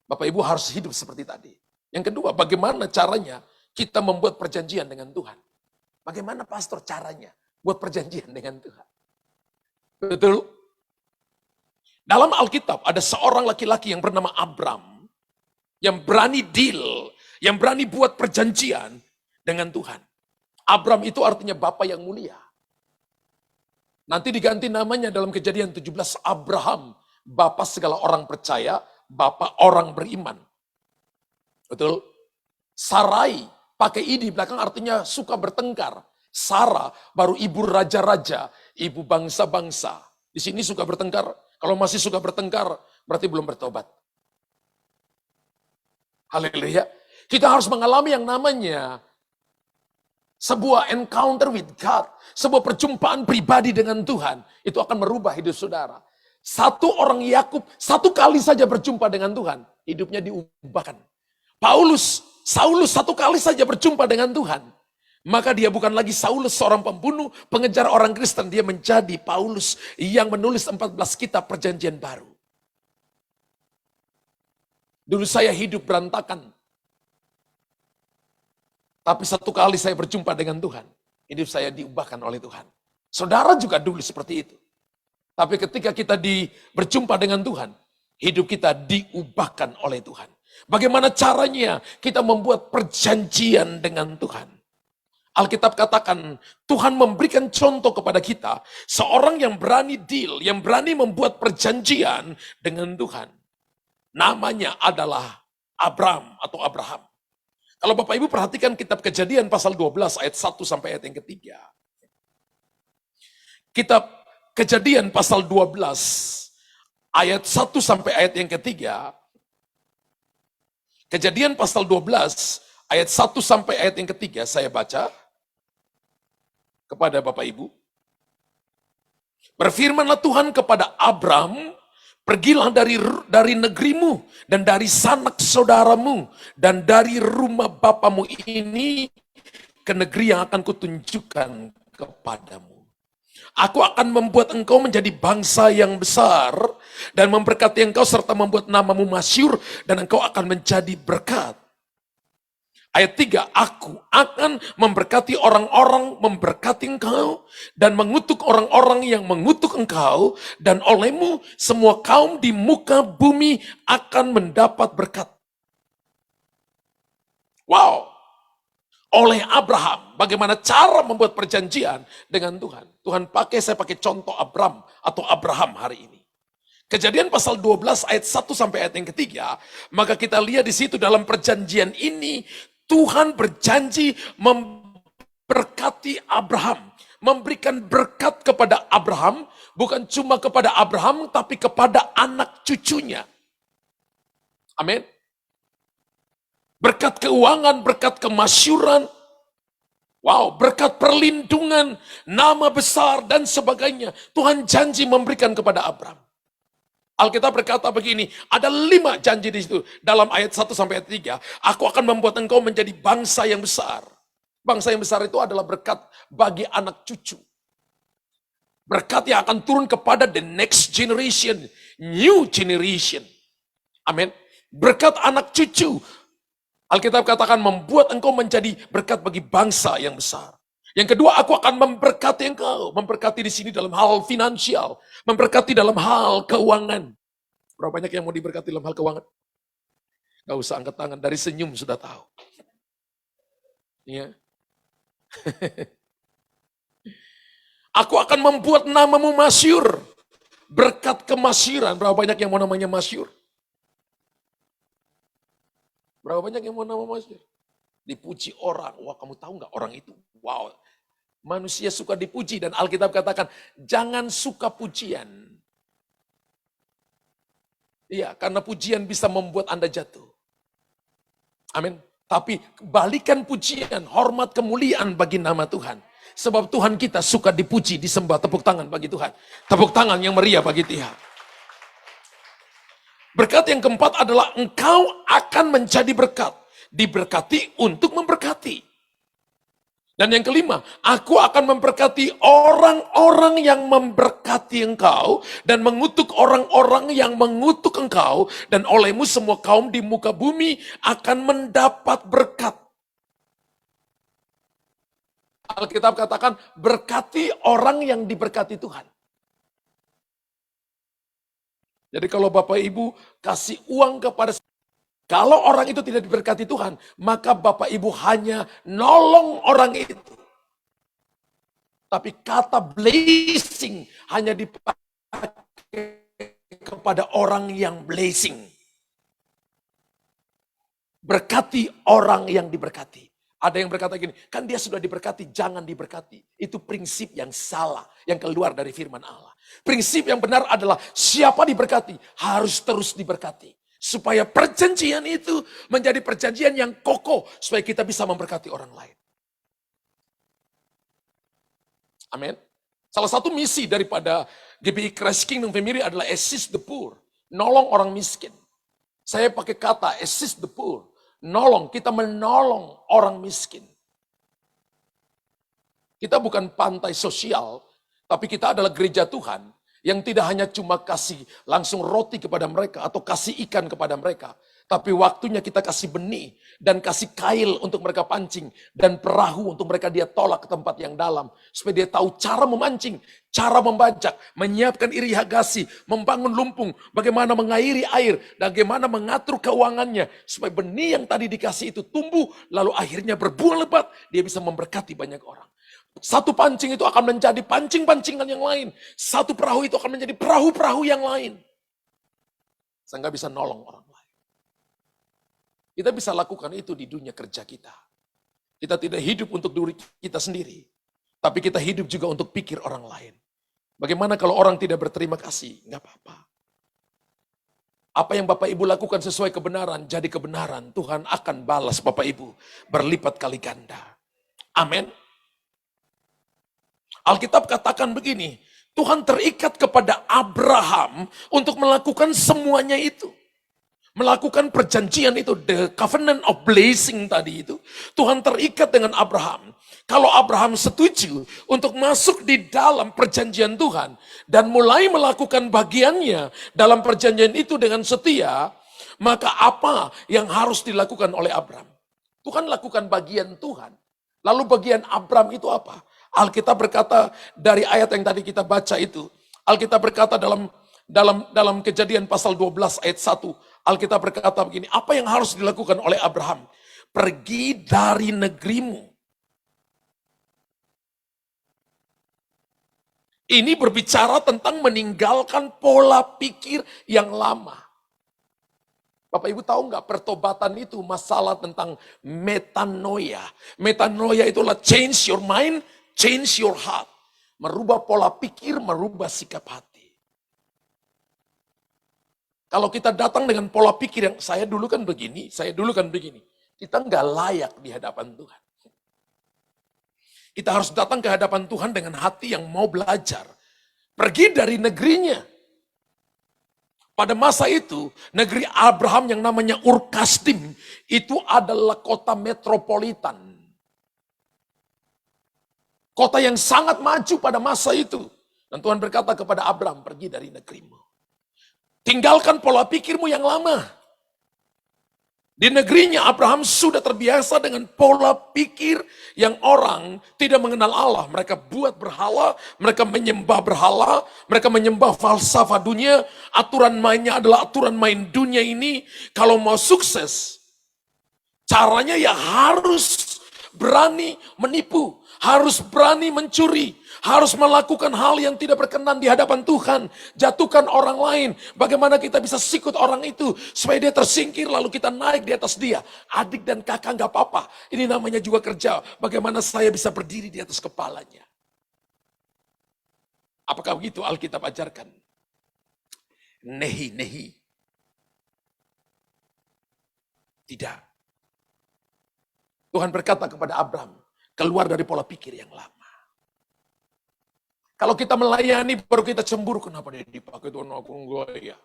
Bapak Ibu harus hidup seperti tadi. Yang kedua, bagaimana caranya kita membuat perjanjian dengan Tuhan? Bagaimana pastor caranya buat perjanjian dengan Tuhan? Betul? Dalam Alkitab ada seorang laki-laki yang bernama Abram, yang berani deal, yang berani buat perjanjian dengan Tuhan. Abram itu artinya Bapa yang mulia. Nanti diganti namanya dalam Kejadian 17, Abraham, Bapa segala orang percaya, Bapa orang beriman. Betul? Sarai, pakai i di belakang artinya suka bertengkar. Sarah baru ibu raja-raja, ibu bangsa-bangsa. Di sini suka bertengkar, kalau masih suka bertengkar berarti belum bertobat. Haleluya. Kita harus mengalami yang namanya sebuah encounter with God, sebuah perjumpaan pribadi dengan Tuhan, itu akan merubah hidup saudara. Satu orang Yakub, satu kali saja berjumpa dengan Tuhan, hidupnya diubahkan. Saulus satu kali saja berjumpa dengan Tuhan, maka dia bukan lagi Saulus seorang pembunuh, pengejar orang Kristen, dia menjadi Paulus yang menulis 14 kitab perjanjian baru. Dulu saya hidup berantakan. Tapi satu kali saya berjumpa dengan Tuhan, hidup saya diubahkan oleh Tuhan. Saudara juga dulu seperti itu. Tapi ketika kita berjumpa dengan Tuhan, hidup kita diubahkan oleh Tuhan. Bagaimana caranya kita membuat perjanjian dengan Tuhan? Alkitab katakan, Tuhan memberikan contoh kepada kita, seorang yang berani deal, yang berani membuat perjanjian dengan Tuhan. Namanya adalah Abraham. Kalau Bapak Ibu perhatikan kitab Kejadian pasal 12 ayat 1 sampai ayat yang ketiga. Kitab Kejadian pasal 12 ayat 1 sampai ayat yang ketiga. Kejadian pasal 12 ayat 1 sampai ayat yang ketiga saya baca kepada Bapak Ibu. Berfirmanlah Tuhan kepada Abram, pergilah dari negerimu dan dari sanak saudaramu dan dari rumah bapamu ini ke negeri yang akan kutunjukkan kepadamu. Aku akan membuat engkau menjadi bangsa yang besar dan memberkati engkau serta membuat namamu masyhur dan engkau akan menjadi berkat. Ayat 3, aku akan memberkati orang-orang memberkati engkau dan mengutuk orang-orang yang mengutuk engkau, dan olehmu semua kaum di muka bumi akan mendapat berkat. Wow. Oleh Abraham, bagaimana cara membuat perjanjian dengan Tuhan. Tuhan saya pakai contoh Abraham hari ini. Kejadian pasal 12 ayat 1 sampai ayat yang ketiga, maka kita lihat di situ dalam perjanjian ini, Tuhan berjanji memberkati Abraham, memberikan berkat kepada Abraham, bukan cuma kepada Abraham, tapi kepada anak cucunya. Amin. Berkat keuangan, berkat kemasyuran, wow, berkat perlindungan, nama besar dan sebagainya. Tuhan janji memberikan kepada Abraham. Alkitab berkata begini, ada 5 janji di situ. Dalam ayat 1 sampai ayat 3, aku akan membuat engkau menjadi bangsa yang besar. Bangsa yang besar itu adalah berkat bagi anak cucu. Berkat yang akan turun kepada the next generation, new generation. Amin. Berkat anak cucu. Alkitab katakan membuat engkau menjadi berkat bagi bangsa yang besar. Yang kedua, aku akan memberkati engkau. Memberkati di sini dalam hal finansial. Memberkati dalam hal keuangan. Berapa banyak yang mau diberkati dalam hal keuangan? Gak usah angkat tangan, dari senyum sudah tahu. Ya. Aku akan membuat namamu masyhur. Berkat kemasyhuran. Berapa banyak yang mau namanya masyhur? Berapa banyak yang mau nama masyhur? Dipuji orang. Wah, kamu tahu nggak orang itu? Wow. Manusia suka dipuji dan Alkitab katakan jangan suka pujian. Iya, karena pujian bisa membuat Anda jatuh. Amin. Tapi balikan pujian, hormat, kemuliaan bagi nama Tuhan. Sebab Tuhan kita suka dipuji, disembah. Tepuk tangan bagi Tuhan. Tepuk tangan yang meriah bagi Tuhan. Berkat yang keempat adalah engkau akan menjadi berkat. Diberkati untuk memberkati. Dan yang kelima, aku akan memberkati orang-orang yang memberkati engkau dan mengutuk orang-orang yang mengutuk engkau, dan olehmu semua kaum di muka bumi akan mendapat berkat. Alkitab katakan berkati orang yang diberkati Tuhan. Jadi kalau Bapak Ibu kasih uang kepada, kalau orang itu tidak diberkati Tuhan, maka Bapak Ibu hanya nolong orang itu. Tapi kata blessing hanya dipakai kepada orang yang blessing. Berkati orang yang diberkati. Ada yang berkata gini, kan dia sudah diberkati, jangan diberkati. Itu prinsip yang salah, yang keluar dari firman Allah. Prinsip yang benar adalah siapa diberkati, harus terus diberkati. Supaya perjanjian itu menjadi perjanjian yang kokoh, supaya kita bisa memberkati orang lain. Amin. Salah satu misi daripada GBI Christ Kingdom Family adalah assist the poor. Nolong orang miskin. Saya pakai kata assist the poor. Nolong, kita menolong orang miskin. Kita bukan pantai sosial, tapi kita adalah gereja Tuhan yang tidak hanya cuma kasih langsung roti kepada mereka atau kasih ikan kepada mereka, Tapi waktunya kita kasih benih dan kasih kail untuk mereka pancing. Dan perahu untuk mereka dia tolak ke tempat yang dalam. Supaya dia tahu cara memancing, cara membajak, menyiapkan irigasi, membangun lumpung, bagaimana mengairi air, dan bagaimana mengatur keuangannya. Supaya benih yang tadi dikasih itu tumbuh, lalu akhirnya berbuah lebat, dia bisa memberkati banyak orang. Satu pancing itu akan menjadi pancing-pancingan yang lain. Satu perahu itu akan menjadi perahu-perahu yang lain. Sehingga bisa nolong orang lain. Kita bisa lakukan itu di dunia kerja kita. Kita tidak hidup untuk diri kita sendiri. Tapi kita hidup juga untuk pikir orang lain. Bagaimana kalau orang tidak berterima kasih? Enggak apa-apa. Apa yang Bapak Ibu lakukan sesuai kebenaran, jadi kebenaran. Tuhan akan balas Bapak Ibu berlipat kali ganda. Amin. Alkitab katakan begini, Tuhan terikat kepada Abraham untuk melakukan semuanya itu. Melakukan perjanjian itu, the covenant of blessing tadi itu. Tuhan terikat dengan Abraham. Kalau Abraham setuju untuk masuk di dalam perjanjian Tuhan dan mulai melakukan bagiannya dalam perjanjian itu dengan setia, maka apa yang harus dilakukan oleh Abraham? Tuhan lakukan bagian Tuhan. Lalu bagian Abraham itu apa? Alkitab berkata dari ayat yang tadi kita baca itu, Alkitab berkata dalam Kejadian pasal 12 ayat 1, Alkitab berkata begini, apa yang harus dilakukan oleh Abraham? Pergi dari negerimu. Ini berbicara tentang meninggalkan pola pikir yang lama. Bapak Ibu tahu nggak pertobatan itu masalah tentang metanoia. Metanoia itulah change your mind, change your heart. Merubah pola pikir, merubah sikap hati. Kalau kita datang dengan pola pikir yang saya dulu kan begini, kita nggak layak di hadapan Tuhan. Kita harus datang ke hadapan Tuhan dengan hati yang mau belajar. Pergi dari negerinya. Pada masa itu, negeri Abraham yang namanya Ur-Kasdim, itu adalah kota metropolitan. Kota yang sangat maju pada masa itu. Dan Tuhan berkata kepada Abraham, pergi dari negerimu. Tinggalkan pola pikirmu yang lama. Di negerinya Abraham sudah terbiasa dengan pola pikir yang orang tidak mengenal Allah. Mereka buat berhala, mereka menyembah berhala, mereka menyembah falsafah dunia. Aturan mainnya adalah aturan main dunia ini. Kalau mau sukses, caranya ya harus berani menipu, harus berani mencuri, harus melakukan hal yang tidak berkenan di hadapan Tuhan. Jatuhkan orang lain. Bagaimana kita bisa sikut orang itu supaya dia tersingkir lalu kita naik di atas dia. Adik dan kakak gak apa-apa. Ini namanya juga kerja. Bagaimana saya bisa berdiri di atas kepalanya. Apakah begitu Alkitab ajarkan? Nehi. Tidak. Tuhan berkata kepada Abraham, keluar dari pola pikir yang lama. Kalau kita melayani baru kita cemburu, kenapa dia dipakai Tuhan aku enggak ya.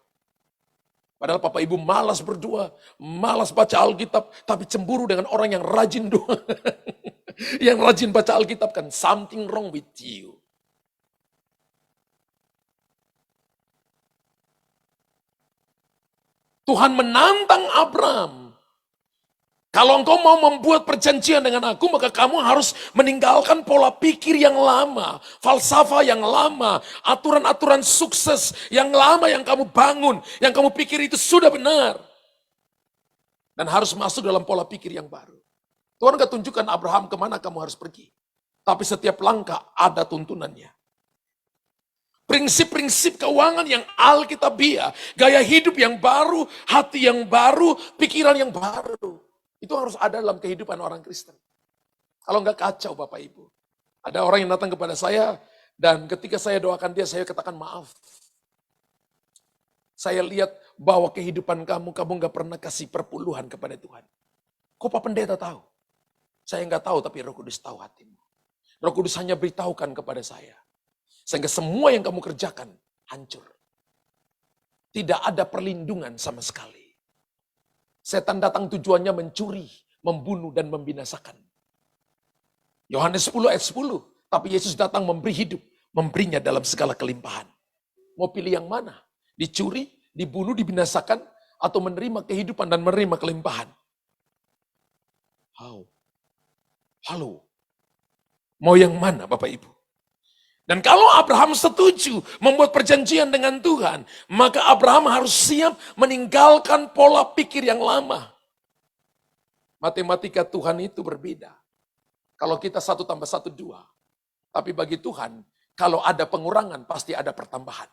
Padahal Bapak Ibu malas berdoa, malas baca Alkitab, tapi cemburu dengan orang yang rajin doa. Yang rajin baca Alkitab kan, something wrong with you. Tuhan menantang Abraham. Kalau engkau mau membuat perjanjian dengan aku, maka kamu harus meninggalkan pola pikir yang lama, falsafah yang lama, aturan-aturan sukses yang lama yang kamu bangun, yang kamu pikir itu sudah benar. Dan harus masuk dalam pola pikir yang baru. Tuhan gak tunjukkan Abraham kemana kamu harus pergi. Tapi setiap langkah ada tuntunannya. Prinsip-prinsip keuangan yang alkitabiah, gaya hidup yang baru, hati yang baru, pikiran yang baru. Itu harus ada dalam kehidupan orang Kristen. Kalau enggak kacau Bapak Ibu. Ada orang yang datang kepada saya, dan ketika saya doakan dia, saya katakan maaf. Saya lihat bahwa kehidupan kamu enggak pernah kasih perpuluhan kepada Tuhan. Kok Pak Pendeta tahu? Saya enggak tahu, tapi Roh Kudus tahu hatimu. Roh Kudus hanya beritahukan kepada saya. Sehingga semua yang kamu kerjakan, hancur. Tidak ada perlindungan sama sekali. Setan datang tujuannya mencuri, membunuh, dan membinasakan. Yohanes 10 ayat 10. Tapi Yesus datang memberi hidup, memberinya dalam segala kelimpahan. Mau pilih yang mana? Dicuri, dibunuh, dibinasakan, atau menerima kehidupan dan menerima kelimpahan. Halo. Mau yang mana Bapak Ibu? Dan kalau Abraham setuju membuat perjanjian dengan Tuhan, maka Abraham harus siap meninggalkan pola pikir yang lama. Matematika Tuhan itu berbeda. Kalau kita 1 tambah 1, 2. Tapi bagi Tuhan, kalau ada pengurangan pasti ada pertambahan.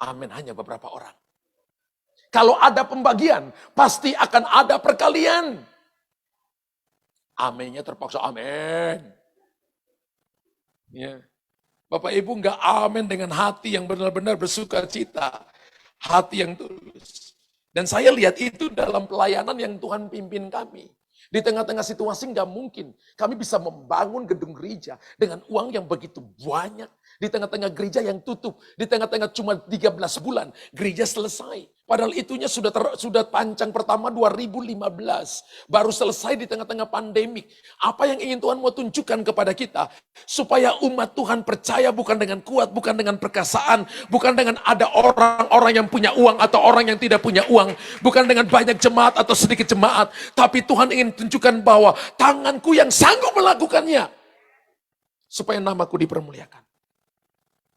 Amin, hanya beberapa orang. Kalau ada pembagian, pasti akan ada perkalian. Aminnya terpaksa amin. Ya. Bapak Ibu enggak amin dengan hati yang benar-benar bersuka cita. Hati yang tulus. Dan saya lihat itu dalam pelayanan yang Tuhan pimpin kami. Di tengah-tengah situasi enggak mungkin kami bisa membangun gedung gereja dengan uang yang begitu banyak. Di tengah-tengah gereja yang tutup, di tengah-tengah cuma 13 bulan, gereja selesai. Padahal itunya sudah pancang pertama 2015, baru selesai di tengah-tengah pandemik. Apa yang ingin Tuhan mau tunjukkan kepada kita? Supaya umat Tuhan percaya bukan dengan kuat, bukan dengan perkasaan, bukan dengan ada orang-orang yang punya uang atau orang yang tidak punya uang, bukan dengan banyak jemaat atau sedikit jemaat, tapi Tuhan ingin tunjukkan bahwa tanganku yang sanggup melakukannya, supaya namaku dipermuliakan.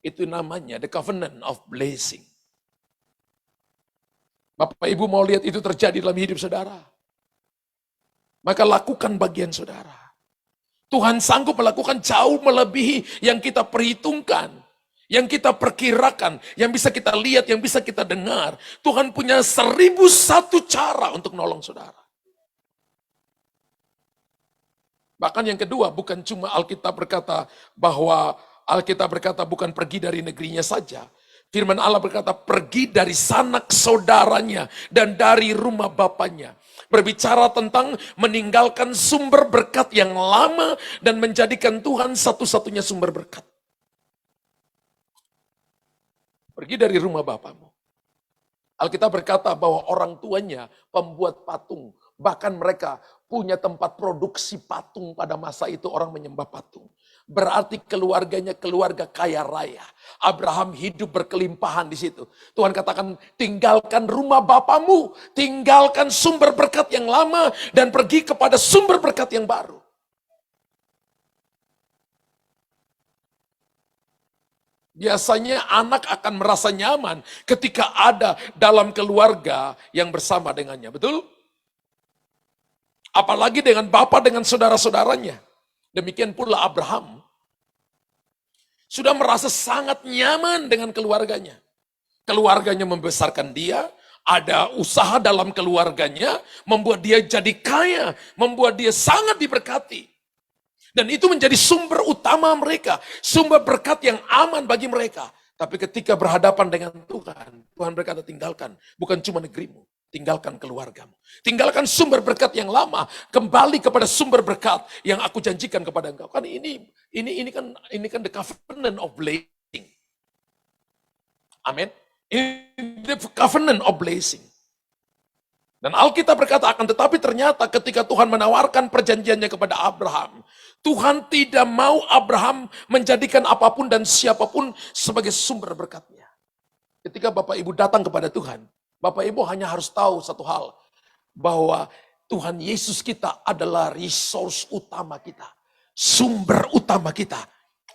Itu namanya the covenant of blessing. Bapak Ibu mau lihat itu terjadi dalam hidup saudara, maka lakukan bagian saudara. Tuhan sanggup melakukan jauh melebihi yang kita perhitungkan, yang kita perkirakan, yang bisa kita lihat, yang bisa kita dengar. Tuhan punya 1001 cara untuk nolong saudara. Bahkan yang kedua, bukan cuma Alkitab berkata bahwa Alkitab berkata bukan pergi dari negerinya saja. Firman Allah berkata pergi dari sanak saudaranya dan dari rumah bapaknya. Berbicara tentang meninggalkan sumber berkat yang lama dan menjadikan Tuhan satu-satunya sumber berkat. Pergi dari rumah bapamu. Alkitab berkata bahwa orang tuanya pembuat patung. Bahkan mereka punya tempat produksi patung pada masa itu, orang menyembah patung. Berarti keluarganya keluarga kaya raya. Abraham hidup berkelimpahan di situ. Tuhan katakan tinggalkan rumah bapamu, tinggalkan sumber berkat yang lama dan pergi kepada sumber berkat yang baru. Biasanya anak akan merasa nyaman ketika ada dalam keluarga yang bersama dengannya, betul? Apalagi dengan bapak dengan saudara-saudaranya. Demikian pula Abraham sudah merasa sangat nyaman dengan keluarganya. Keluarganya membesarkan dia, ada usaha dalam keluarganya, membuat dia jadi kaya, membuat dia sangat diberkati. Dan itu menjadi sumber utama mereka, sumber berkat yang aman bagi mereka. Tapi ketika berhadapan dengan Tuhan, Tuhan berkata tinggalkan, bukan cuma negerimu. Tinggalkan keluargamu. Tinggalkan sumber berkat yang lama. Kembali kepada sumber berkat yang aku janjikan kepada engkau. Kan ini kan the covenant of blessing. Amin. Ini the covenant of blessing. Dan Alkitab berkata akan tetapi ternyata ketika Tuhan menawarkan perjanjiannya kepada Abraham, Tuhan tidak mau Abraham menjadikan apapun dan siapapun sebagai sumber berkatnya. Ketika Bapak Ibu datang kepada Tuhan, Bapak Ibu hanya harus tahu satu hal, bahwa Tuhan Yesus kita adalah resource utama kita, sumber utama kita.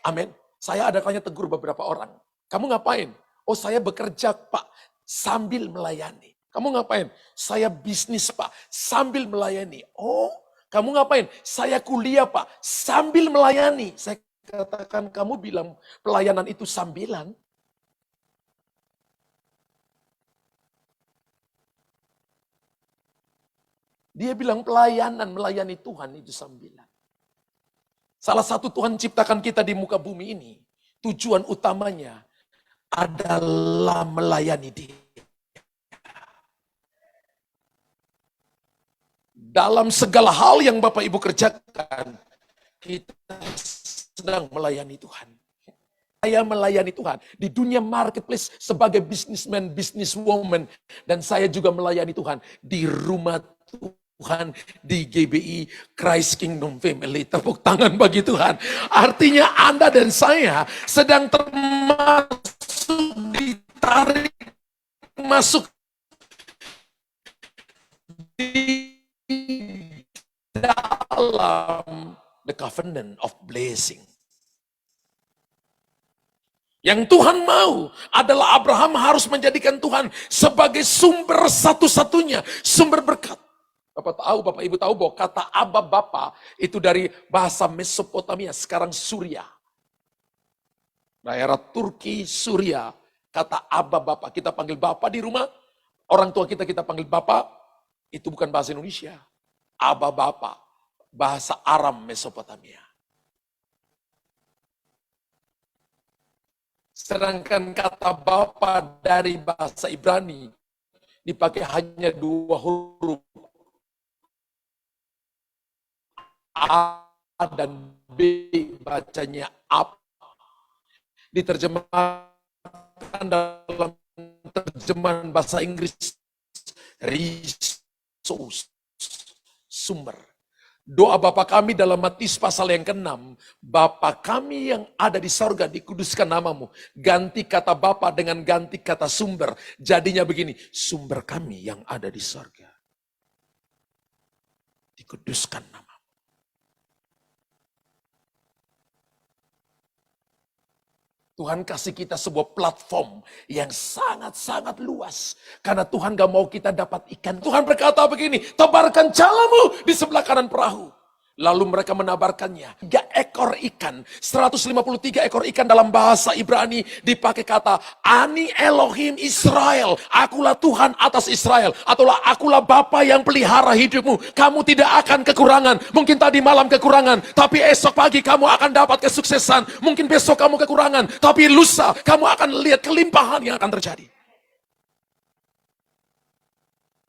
Amin. Saya ada kalinya tegur beberapa orang. Kamu ngapain? Oh saya bekerja Pak, sambil melayani. Kamu ngapain? Saya bisnis Pak, sambil melayani. Oh kamu ngapain? Saya kuliah Pak, sambil melayani. Saya katakan kamu bilang pelayanan itu sambilan. Dia bilang pelayanan, melayani Tuhan itu sambilan. Salah satu Tuhan ciptakan kita di muka bumi ini, tujuan utamanya adalah melayani Dia. Dalam segala hal yang Bapak Ibu kerjakan, kita sedang melayani Tuhan. Saya melayani Tuhan di dunia marketplace sebagai businessman, businesswoman. Dan saya juga melayani Tuhan di rumah Tuhan, di GBI, Christ Kingdom Family. Tepuk tangan bagi Tuhan. Artinya Anda dan saya sedang termasuk ditarik masuk di dalam the covenant of blessing. Yang Tuhan mau adalah Abraham harus menjadikan Tuhan sebagai sumber satu-satunya, sumber berkat. Bapak Ibu tahu bahwa kata Abba Bapa itu dari bahasa Mesopotamia, sekarang Suria. Daerah Turki, Suria, kata Abba Bapa. Kita panggil Bapa di rumah, orang tua kita panggil Bapa, itu bukan bahasa Indonesia. Abba Bapa, bahasa Aram Mesopotamia. Sedangkan kata Bapa dari bahasa Ibrani dipakai hanya 2 huruf. A dan B bacanya up. Diterjemahkan dalam terjemahan bahasa Inggris resource, sumber. Doa Bapa kami dalam Matius pasal yang ke-6, Bapa kami yang ada di sorga, dikuduskan namamu. Ganti kata Bapa dengan ganti kata sumber. Jadinya begini, sumber kami yang ada di sorga, dikuduskan namamu. Tuhan kasih kita sebuah platform yang sangat-sangat luas. Karena Tuhan gak mau kita dapat ikan. Tuhan berkata begini, tebarkan jalamu di sebelah kanan perahu. Lalu mereka menabarkannya. 3 ekor ikan, 153 ekor ikan dalam bahasa Ibrani dipakai kata, Ani Elohim Israel, akulah Tuhan atas Israel. Atau akulah Bapa yang pelihara hidupmu. Kamu tidak akan kekurangan. Mungkin tadi malam kekurangan, tapi esok pagi kamu akan dapat kesuksesan. Mungkin besok kamu kekurangan, tapi lusa kamu akan lihat kelimpahan yang akan terjadi.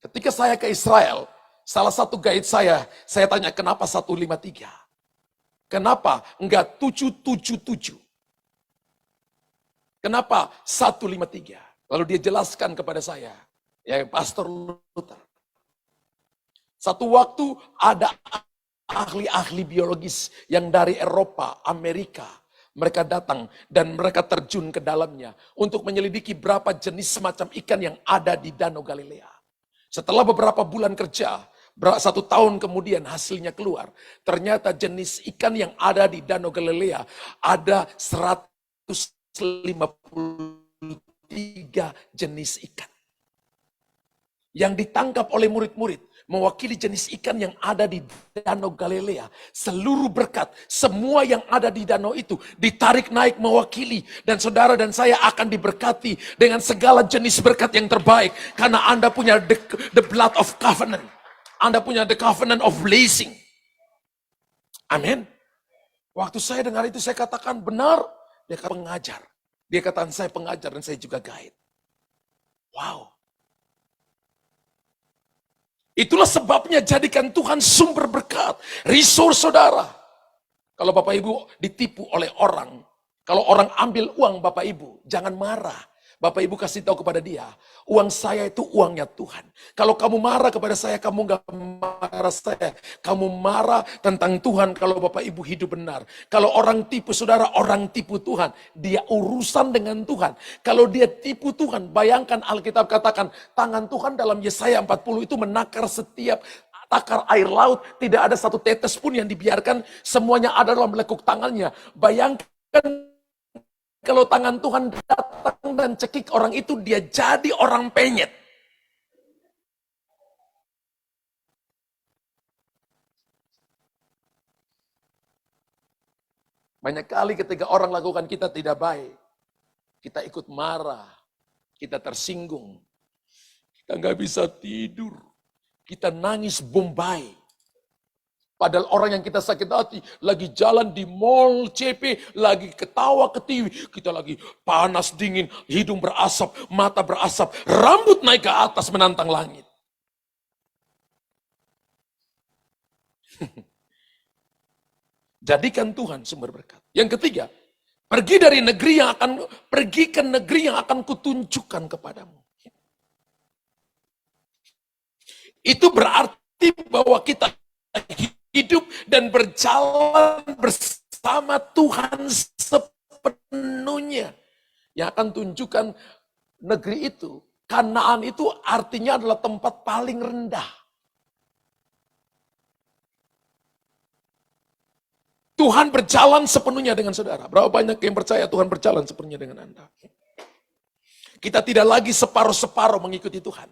Ketika saya ke Israel, salah satu guide saya tanya kenapa 153? Kenapa enggak 777? Kenapa 153? Lalu dia jelaskan kepada saya, ya Pastor Luther. Satu waktu ada ahli-ahli biologis yang dari Eropa, Amerika. Mereka datang dan mereka terjun ke dalamnya untuk menyelidiki berapa jenis semacam ikan yang ada di Danau Galilea. Setelah beberapa bulan kerja, 1 tahun kemudian hasilnya keluar. Ternyata jenis ikan yang ada di Danau Galilea ada 153 jenis ikan. Yang ditangkap oleh murid-murid mewakili jenis ikan yang ada di Danau Galilea. Seluruh berkat, semua yang ada di danau itu ditarik naik mewakili. Dan saudara dan saya akan diberkati dengan segala jenis berkat yang terbaik. Karena Anda punya the blood of covenant. Anda punya the covenant of blessing. Amin. Waktu saya dengar itu saya katakan benar. Dia kata pengajar. Dia katakan saya pengajar dan saya juga guide. Wow. Itulah sebabnya jadikan Tuhan sumber berkat. Resource saudara. Kalau Bapak Ibu ditipu oleh orang. Kalau orang ambil uang Bapak Ibu, jangan marah. Bapak Ibu kasih tahu kepada dia, uang saya itu uangnya Tuhan. Kalau kamu marah kepada saya, kamu gak marah saya. Kamu marah tentang Tuhan kalau Bapak Ibu hidup benar. Kalau orang tipu saudara, orang tipu Tuhan. Dia urusan dengan Tuhan. Kalau dia tipu Tuhan, bayangkan Alkitab katakan, tangan Tuhan dalam Yesaya 40 itu menakar setiap takar air laut. Tidak ada satu tetes pun yang dibiarkan, semuanya ada dalam lekuk tangannya. Bayangkan kalau tangan Tuhan datang dan cekik orang itu, dia jadi orang penyet. Banyak kali ketika orang lakukan kita tidak baik, kita ikut marah, kita tersinggung, kita nggak bisa tidur, kita nangis bombay. Padahal orang yang kita sakit hati, lagi jalan di mall CP, lagi ketawa ketiwi, kita lagi panas dingin, hidung berasap, mata berasap, rambut naik ke atas menantang langit. Jadikan Tuhan sumber berkat. Yang ketiga, pergi ke negeri yang akan kutunjukkan kepadamu. Itu berarti bahwa kita hidup dan berjalan bersama Tuhan sepenuhnya. Yang akan tunjukkan negeri itu Kanaan itu artinya adalah tempat paling rendah. Tuhan berjalan sepenuhnya dengan saudara. Berapa banyak yang percaya Tuhan berjalan sepenuhnya dengan Anda? Kita tidak lagi separuh-separuh mengikuti Tuhan.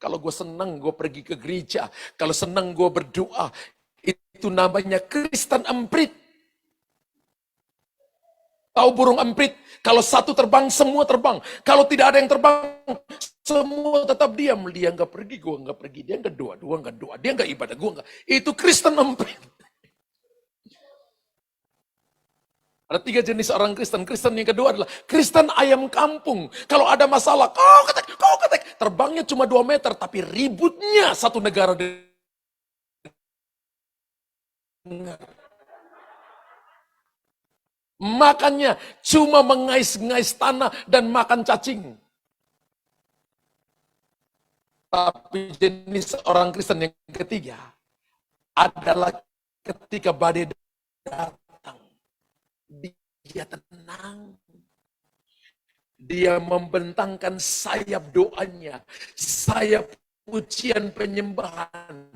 Kalau gue senang gue pergi ke gereja. Kalau senang gue berdoa. Itu namanya Kristen emprit. Tahu burung emprit? Kalau satu terbang, semua terbang. Kalau tidak ada yang terbang, semua tetap diam. Dia nggak pergi, gue nggak pergi. Dia nggak doa, nggak doa. Dia nggak ibadah, gue nggak. Itu Kristen emprit. Ada 3 jenis orang Kristen. Kristen yang kedua adalah Kristen ayam kampung. Kalau ada masalah, kau ketek. Terbangnya cuma 2 meter, tapi ributnya satu negara dengar. Makannya cuma mengais-ngais tanah dan makan cacing. Tapi jenis orang Kristen yang ketiga adalah ketika badai datang. Dia tenang. Dia membentangkan sayap doanya, sayap pujian penyembahan.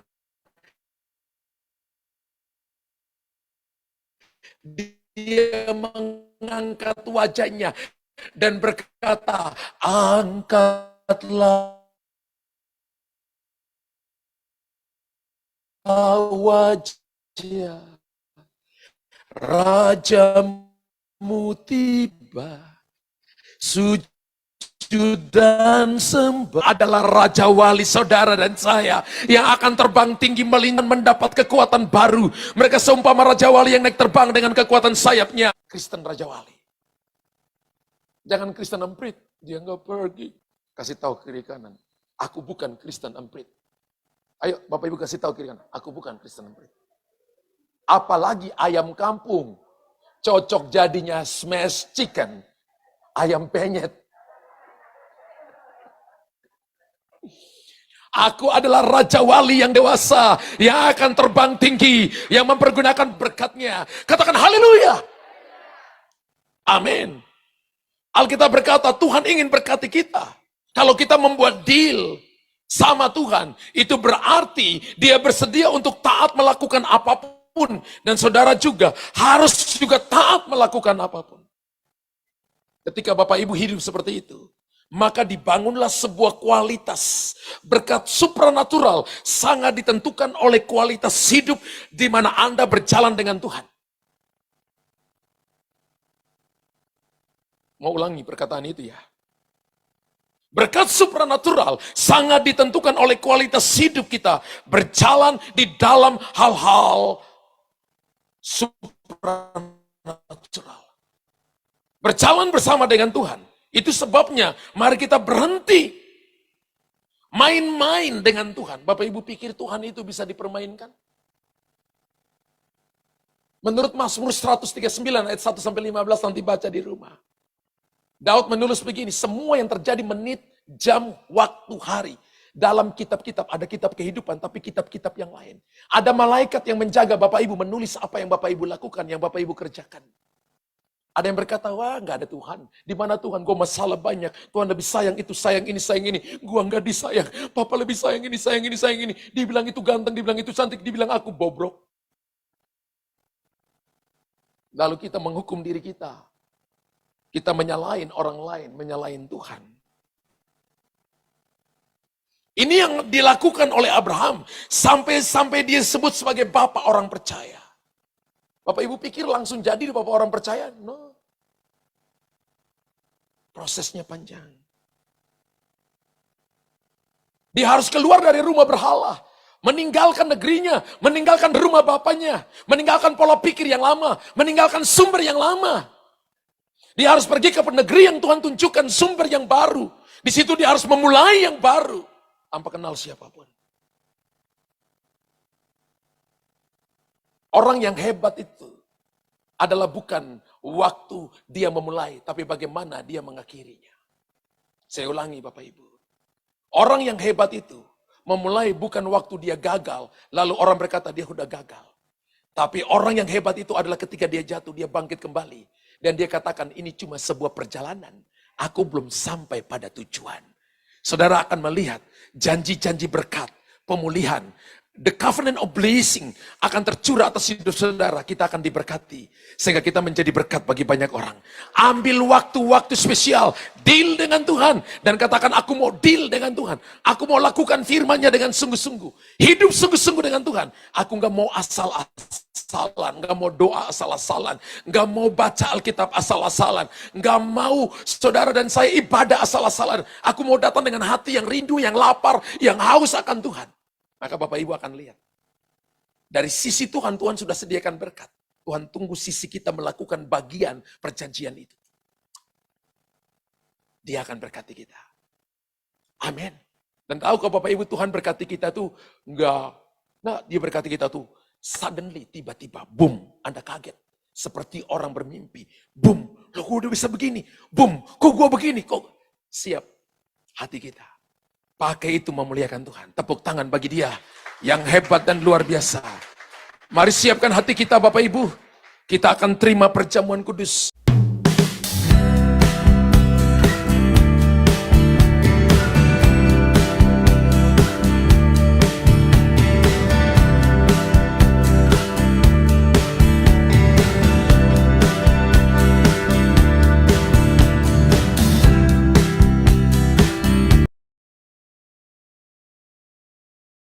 Dia mengangkat wajahnya dan berkata, angkatlah wajah. Rajamu tiba, sujud dan sembah. Adalah Raja Wali saudara dan saya yang akan terbang tinggi melintang mendapat kekuatan baru. Mereka seumpama Raja Wali yang naik terbang dengan kekuatan sayapnya. Kristen Raja Wali. Jangan Kristen emprit, dia nggak pergi. Kasih tahu kiri kanan, aku bukan Kristen emprit. Ayo Bapak Ibu kasih tahu kiri kanan, aku bukan Kristen emprit. Apalagi ayam kampung. Cocok jadinya smash chicken. Ayam penyet. Aku adalah Raja Wali yang dewasa. Yang akan terbang tinggi. Yang mempergunakan berkatnya. Katakan haleluya. Amin. Alkitab berkata Tuhan ingin berkati kita. Kalau kita membuat deal sama Tuhan. Itu berarti dia bersedia untuk taat melakukan apapun. Dan saudara juga harus juga taat melakukan apapun. Ketika Bapak Ibu hidup seperti itu, maka dibangunlah sebuah kualitas berkat supranatural sangat ditentukan oleh kualitas hidup di mana Anda berjalan dengan Tuhan. Mau ulangi perkataan itu ya. Berkat supranatural sangat ditentukan oleh kualitas hidup kita berjalan di dalam hal-hal supranatural. Berjalan bersama dengan Tuhan. Itu sebabnya mari kita berhenti main-main dengan Tuhan. Bapak Ibu pikir Tuhan itu bisa dipermainkan? Menurut Mazmur 139 ayat 1-15 nanti baca di rumah. Daud menulis begini, semua yang terjadi menit, jam, waktu, hari. Dalam kitab-kitab, ada kitab kehidupan, tapi kitab-kitab yang lain. Ada malaikat yang menjaga Bapak Ibu, menulis apa yang Bapak Ibu lakukan, yang Bapak Ibu kerjakan. Ada yang berkata, wah gak ada Tuhan. Di mana Tuhan? Gue masalah banyak. Tuhan lebih sayang itu, sayang ini, sayang ini. Gue gak disayang. Papa lebih sayang ini, sayang ini, sayang ini. Dibilang itu ganteng, dibilang itu cantik, dibilang aku bobrok. Lalu kita menghukum diri kita. Kita menyalahin orang lain, menyalahin Tuhan. Ini yang dilakukan oleh Abraham. Sampai dia sebut sebagai bapak orang percaya. Bapak Ibu pikir langsung jadi bapak orang percaya? No. Prosesnya panjang. Dia harus keluar dari rumah berhala. Meninggalkan negerinya, meninggalkan rumah bapaknya. Meninggalkan pola pikir yang lama, meninggalkan sumber yang lama. Dia harus pergi ke negeri yang Tuhan tunjukkan, sumber yang baru. Di situ dia harus memulai yang baru. Tanpa kenal siapapun. Orang yang hebat itu adalah bukan waktu dia memulai, tapi bagaimana dia mengakhirinya. Saya ulangi Bapak Ibu. Orang yang hebat itu memulai bukan waktu dia gagal, lalu orang berkata dia sudah gagal. Tapi orang yang hebat itu adalah ketika dia jatuh, dia bangkit kembali. Dan dia katakan ini cuma sebuah perjalanan. aku belum sampai pada tujuan. Saudara akan melihat janji-janji berkat, pemulihan, the covenant of blessing akan tercurah atas hidup saudara. Kita akan diberkati sehingga kita menjadi berkat bagi banyak orang. Ambil waktu-waktu spesial, deal dengan Tuhan, dan katakan, aku mau deal dengan Tuhan. Aku mau lakukan firman-Nya dengan sungguh-sungguh. Hidup sungguh-sungguh dengan Tuhan. Aku gak mau asal-asalan, gak mau doa asal-asalan, gak mau baca Alkitab asal-asalan, gak mau saudara dan saya ibadah asal-asalan. Aku mau datang dengan hati yang rindu, yang lapar, yang haus akan Tuhan. Maka Bapak Ibu akan lihat. Dari sisi Tuhan, Tuhan sudah sediakan berkat. Tuhan tunggu sisi kita melakukan bagian perjanjian itu. Dia akan berkati kita. Amin. Dan tahu kalau Bapak Ibu, Tuhan berkati kita tuh dia berkati kita tuh suddenly, tiba-tiba, boom, Anda kaget. Seperti orang bermimpi. Boom, loh gue udah bisa begini. Boom, kok gue begini? Kok siap hati kita. Pakai itu memuliakan Tuhan. Tepuk tangan bagi Dia yang hebat dan luar biasa. Mari siapkan hati kita Bapak Ibu. Kita akan terima perjamuan kudus.